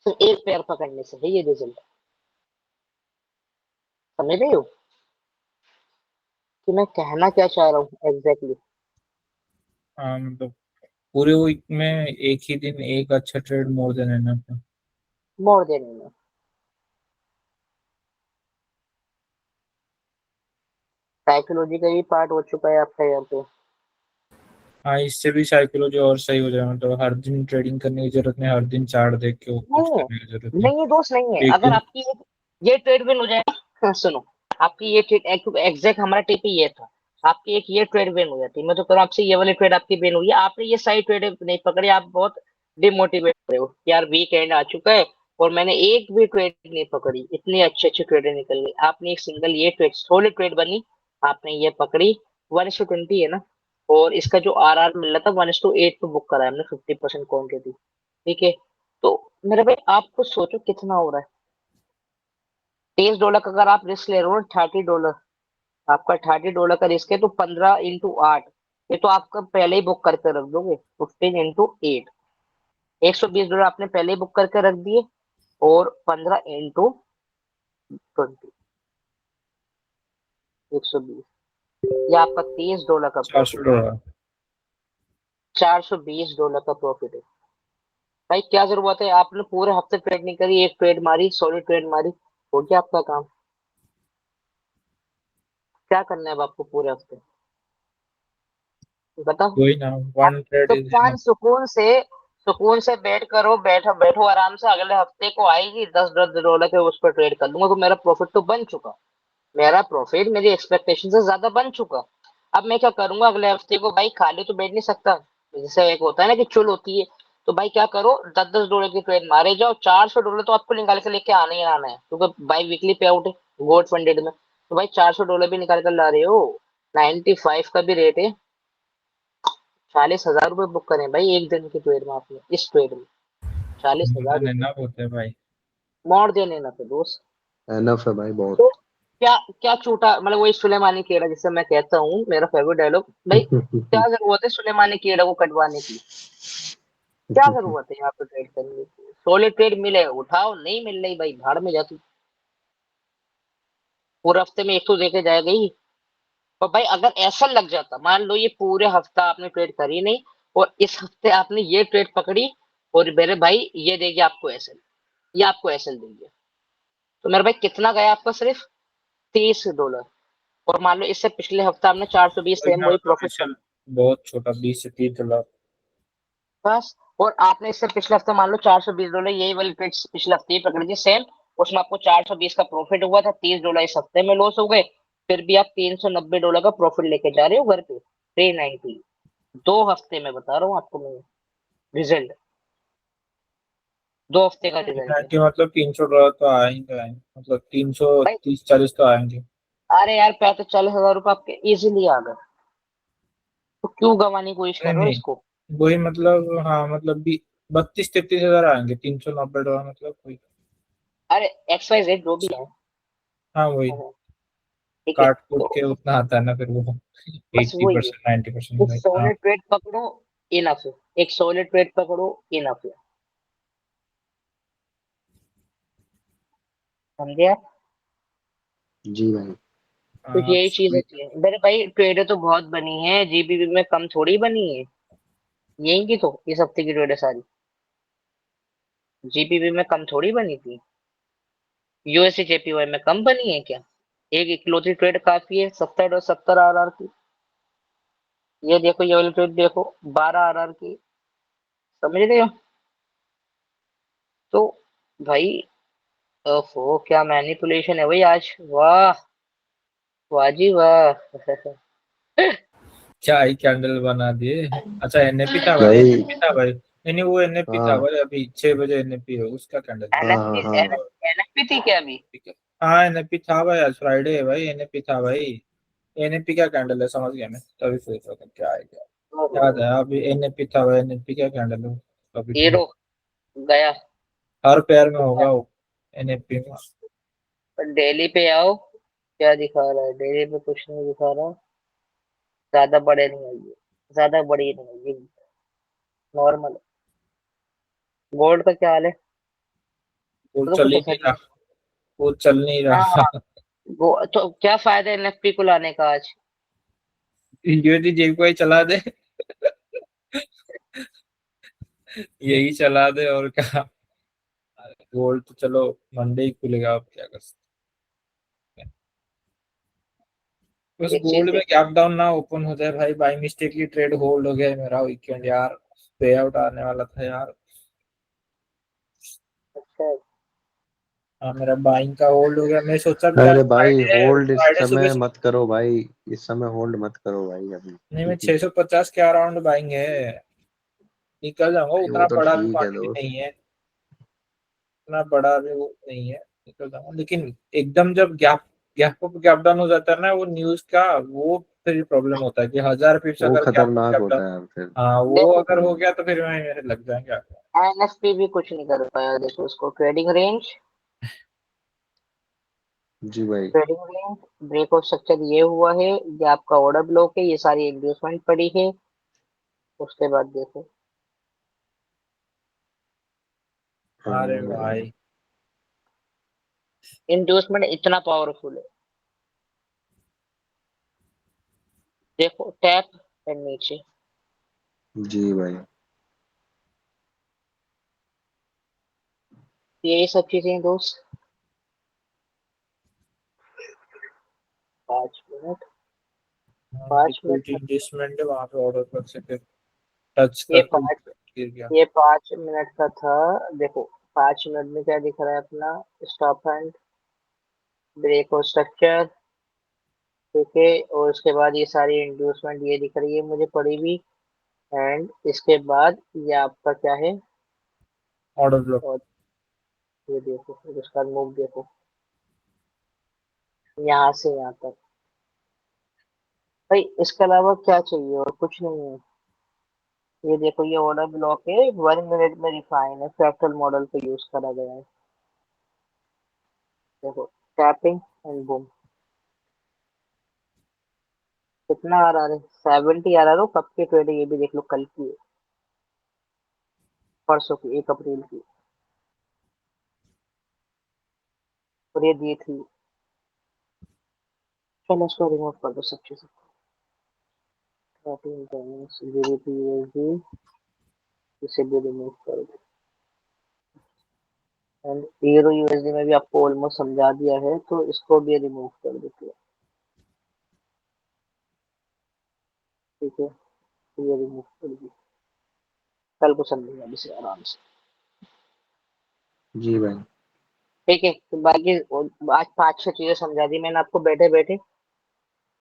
सिर्फ एक पेयर पकड़ने से है ये रिजल्ट। समझ रहे हो कि मैं कहना क्या चाह रहा हूँ एग्जैक्टली? हाँ मतलब पूरे वीक में एक ही दिन एक अच्छा trade more than enough. More than enough. Psychology का भी पार्ट हो चुका है आपका यहाँ पे। हाँ इससे भी साइकोलॉजी और सही हो जाए, मतलब हर दिन ट्रेडिंग करने की जरूरत नहीं, हर दिन चार्ट देख के कुछ नहीं करने की जरूरत नहीं। नहीं ये दोस्त नहीं है, एक अगर दिन आपकी ये ट्रेड विन हो जाए हाँ, सुनो, आपकी ये ट्रेड एग्जैक्ट हमारा टीपी ये था, आपकी एक ये ट्रेड विन हो जाती, मैं तो कह रहा हूँ आपसे ये वाली ट्रेड आपकी विन हुई है, आपने ये सारी ट्रेड नहीं पकड़ी, आप बहुत डिमोटिवेट हो रहे हो कि यार वीकेंड आ चुका है और मैंने एक भी ट्रेड नहीं पकड़ी, इतनी अच्छी अच्छी ट्रेडें निकल गई, आपने एक सिंगल ये ट्रेड सोलिड ट्रेड बनी, आपने ये पकड़ी। 1:20 है ना, और इसका जो आर मिल रहा था 1:8 पे बुक करा है हमने 50% क्वांटिटी। ठीक है, तो मेरे भाई आप कुछ सोचो कितना हो रहा है। $30 का अगर आप रिस्क ले रहे हो ना, $30, आपका $30 का रिस्क है, तो 15 × 8, ये तो आपका पहले ही बुक करके रख दोगे, 15 × 8, $120 आपने पहले ही बुक करके रख दिए, और 15 × 20, 120, ये आपका $30 का प्रॉफिट है, $400। $420 का प्रॉफिट है। भाई क्या जरूरत है, आपने पूरे हफ्ते ट्रेड नहीं करी, एक ट्रेड मारी, सॉलिड ट्रेड मारी, हो गया आपका काम। क्या करना है अब आपको पूरे हफ्ते, बताओ। वही ना, आप वन ट्रेड इज तूफान इनफ। सुकून से बैठ करो, बैठो बैठो आराम से, अगले हफ्ते को आएगी $10 के उस पर ट्रेड कर दूंगा, तो मेरा प्रॉफिट तो बन चुका, मेरा प्रॉफिट मेरी एक्सपेक्टेशन से ज्यादा बन चुका। अब मैं क्या करूंगा अगले हफ्ते को, भाई खाली तो बैठ नहीं सकता, जैसे एक होता है ना कि चुल होती है, तो भाई क्या करो, $10 की ट्रेड मारे जाओ, $400 तो आपको निकाल के लेके आना ही आना है, क्योंकि बाई वीकली पे आउट है गोल्ड फंडेड में, तो भाई $400 भी निकाल कर ला रहे हो, 95 का भी रेट है, $40,000 बुक करें भाई एक दिन की ट्रेड में, आपने इस ट्रेड में 40,000 नहीं रुपए ना होते भाई। मोड़ देने ना तो दोस्त। एनफ है भाई बहुत। तो क्या क्या छूटा, मतलब वही सुलेमानी कीड़ा जिससे मैं कहता हूँ, मेरा फेवरेट डायलॉग भाई, क्या जरूरत है सुलेमानी कीड़ा को कटवाने की, क्या जरूरत है यहाँ पे ट्रेड करने की, सॉलिड ट्रेड मिले उठाओ, नहीं मिल रही भाई भाड़ में जाती, पूरे हफ्ते में एक तो देके जाएगा ही। और भाई अगर ऐसा लग जाता, मान लो ये पूरे हफ्ता आपने ट्रेड करी नहीं, और इस हफ्ते आपने ये ट्रेड पकड़ी, और मेरे भाई ये देगी आपको एसएल, ये आपको एसएल देंगे, तो मेरे भाई कितना गया आपका, सिर्फ $30। और मान लो इससे पिछले हफ्ते आपने 420, वही सेम ना, वही मतलब प्रॉफिट कर, इससे बहुत छोटा, $20 से $30। बस। और आपने इससे पिछले हफ्ते मान लो $420, यही वाली ट्रेड पिछले हफ्ते ही पकड़ी थी सेम, उसमें आपको 420 का प्रॉफिट हुआ था, $30 इस हफ्ते में लॉस हो गए, फिर भी आप $390 का प्रॉफिट लेके जा रहे हो घर पे, 390, 2 हफ्ते में बता रहा हूँ आपको मैं, रिजल्ट 2 हफ्ते का रिजल्ट है 90 मतलब $300 तो आएंगे आएंगे, मतलब तीन सौ भाई। तीस चालीस तो आएंगे। अरे यार 35-40 हजार आपके इजीली आ गए, तो क्यों गंवाने की कोशिश नहीं कर रहे हो नहीं, इसको। वही मतलब, हाँ मतलब 32-33 हजार आएंगे, $390 मतलब कोई। अरे XYZ जो भी है, हाँ वही, हाँ, ठीक है, काट कूट तो के उतना आता है ना फिर वो बस वही है, 80% 90% एक भाई। हाँ सॉलिड ट्रेड पकड़ो, इनफ है, एक सॉलिड ट्रेड पकड़ो, इनफ है, समझे आप? जी भाई। तो हाँ, यही चीज सही। होती है मेरे भाई, ट्रेडें तो बहुत बनी है, जीबीबी में कम थोड़ी बनी है, यही की तो इस हफ्ते की ट्रेडें सारी जीबीबी में कम थोड़ी बनी थी, यूएसए जेपीवाई में कम बनी है क्या? एक इकलौती ट्रेड काफी है, 70 आरआर की, ये देखो ये वाली ट्रेड देखो, 12 आरआर की, समझ रहे हो? तो भाई, ओफो क्या मैनिपुलेशन है भाई आज, वाह, वाह जी वाह क्या ही कैंडल बना दिए। अच्छा एनएपी था भाई, भाई। एनएपी था भाई, नहीं नहीं वो एनएपी था हाँ भाई, अभी 6 बजे एनएपी है, उसका कैंडल था। हाँ एनएफपी हाँ हाँ। एनएफपी थी क्या अभी? ठीक है। हाँ एनएपी था भाई, आज फ्राइडे है भाई, एनएपी था भाई। एनएपी क्या कैंडल है समझ गया मैं, तभी सोच रहा था क्या है क्या। याद है अभी एनएपी था भाई, एनएपी क्या कैंडल है अभी भी। हीरो गया, हर पेयर में होगा वो एनएपी में। डेली पे आओ, क्या दिखा रहा है डेली पे, कुछ नहीं दिखा रहा, ज्यादा बड़े नहीं आइए, ज्यादा बड़ी नहीं, नॉर्मल। गोल्ड का क्या हाल है? वो तो चल कुछ ही ऐसा नहीं नहीं रहा, है। वो चल नहीं हाँ, रहा। तो क्या फायदा एनएफपी को लाने का आज? यूएसडी जेब को ही चला दे। यही चला दे और क्या। गोल्ड तो चलो मंडे ही खुलेगा, अब क्या कर सकते हैं। बस एक चीज गोल्ड में देखो। गैप डाउन ना ओपन हो जाए भाई, बाई मिस्टेकली ट्रेड होल्ड हो गया है मेरा वीकेंड यार। पे आउट आने वाला था यार। अच्छा, हाँ, मेरा बाइंग का होल्ड हो गया, मैं सोचा भी आज अरे भाई फ्राइडे है, होल्ड इस फ्राइडे सुबह समय सुबह। मत करो भाई, इस समय होल्ड मत करो भाई अभी, नहीं, मैं क्योंकि 650 के अराउंड बाइंग है, निकल जाऊंगा, भाई वो उतना तो बड़ा भी ठीक है क्वांटिटी दोस्त। नहीं है, उतना बड़ा भी वो नहीं है, निकल जाऊंगा। लेकिन एकदम जब gap gap up gap down हो जाता है ना वो न्यूज का, वो फिर प्रॉब्लम होता है कि 1000 पिप्स वो अगर गैप अप खतरनाक गैप डाउन। होता है फिर। हाँ, वो देखो, अगर हो हम्म, गया तो फिर मैं मेरे लग जाएंगे। एनएफपी भी कुछ नहीं कर पाया, देखो उसको ट्रेडिंग रेंज, जी भाई। ब्रेकआउट स्ट्रक्चर ये हुआ है, ये आपका ऑर्डर ब्लॉक है, ये सारी इंड्यूसमेंट पड़ी है। उसके बाद देखो, अरे हम्म, भाई, इंड्यूसमेंट इतना पावरफुल है। देखो टैप एंड नीचे, जी भाई। यही सब चीजें हैं दोस्त। 5 मिनट, 5 मिनट लिक्विडिटी का, इन्वेस्टमेंट है वहां पे ऑर्डर कर सके, टच ये कर तो पाँच गिर गया। ये 5 मिनट का था। देखो 5 मिनट में क्या दिख रहा है अपना, स्टॉप एंड ब्रेक और स्ट्रक्चर, ठीक है। और उसके बाद ये सारी इंड्यूसमेंट ये दिख रही है मुझे पड़ी हुई। एंड इसके बाद ये आपका क्या है, ऑर्डर ब्लॉक। और ये देखो, फिर उसका मूव देखो, यहाँ से यहाँ तक। भाई इसके अलावा क्या चाहिए, और कुछ नहीं है। ये देखो, ये ऑर्डर ब्लॉक है, 1 मिनट में रिफाइन है, फ्रैक्टल मॉडल को यूज करा गया है। देखो, टैपिंग एंड बूम, कितना आ रहा है, 70 आ रहा है। कब की ट्रेड है ये भी देख लो, कल की है, परसों की, 1 अप्रैल की। और ये दी थी। चलो इसको रिमूव कर दो सब चीजें। जीबीपी यूएसडी, इसे भी रिमूव कर दो। एंड यूरो यूएसडी में भी आपको ऑलमोस्ट समझा दिया है, तो इसको भी रिमूव कर देते हैं। ठीक है, तो ये रिमूव कर दी। कल को समझेगा इसे आराम से। जी भाई। ठीक है, तो बाकी आज 5-6 चीजें समझा दी मैंने आपको बैठे बैठे।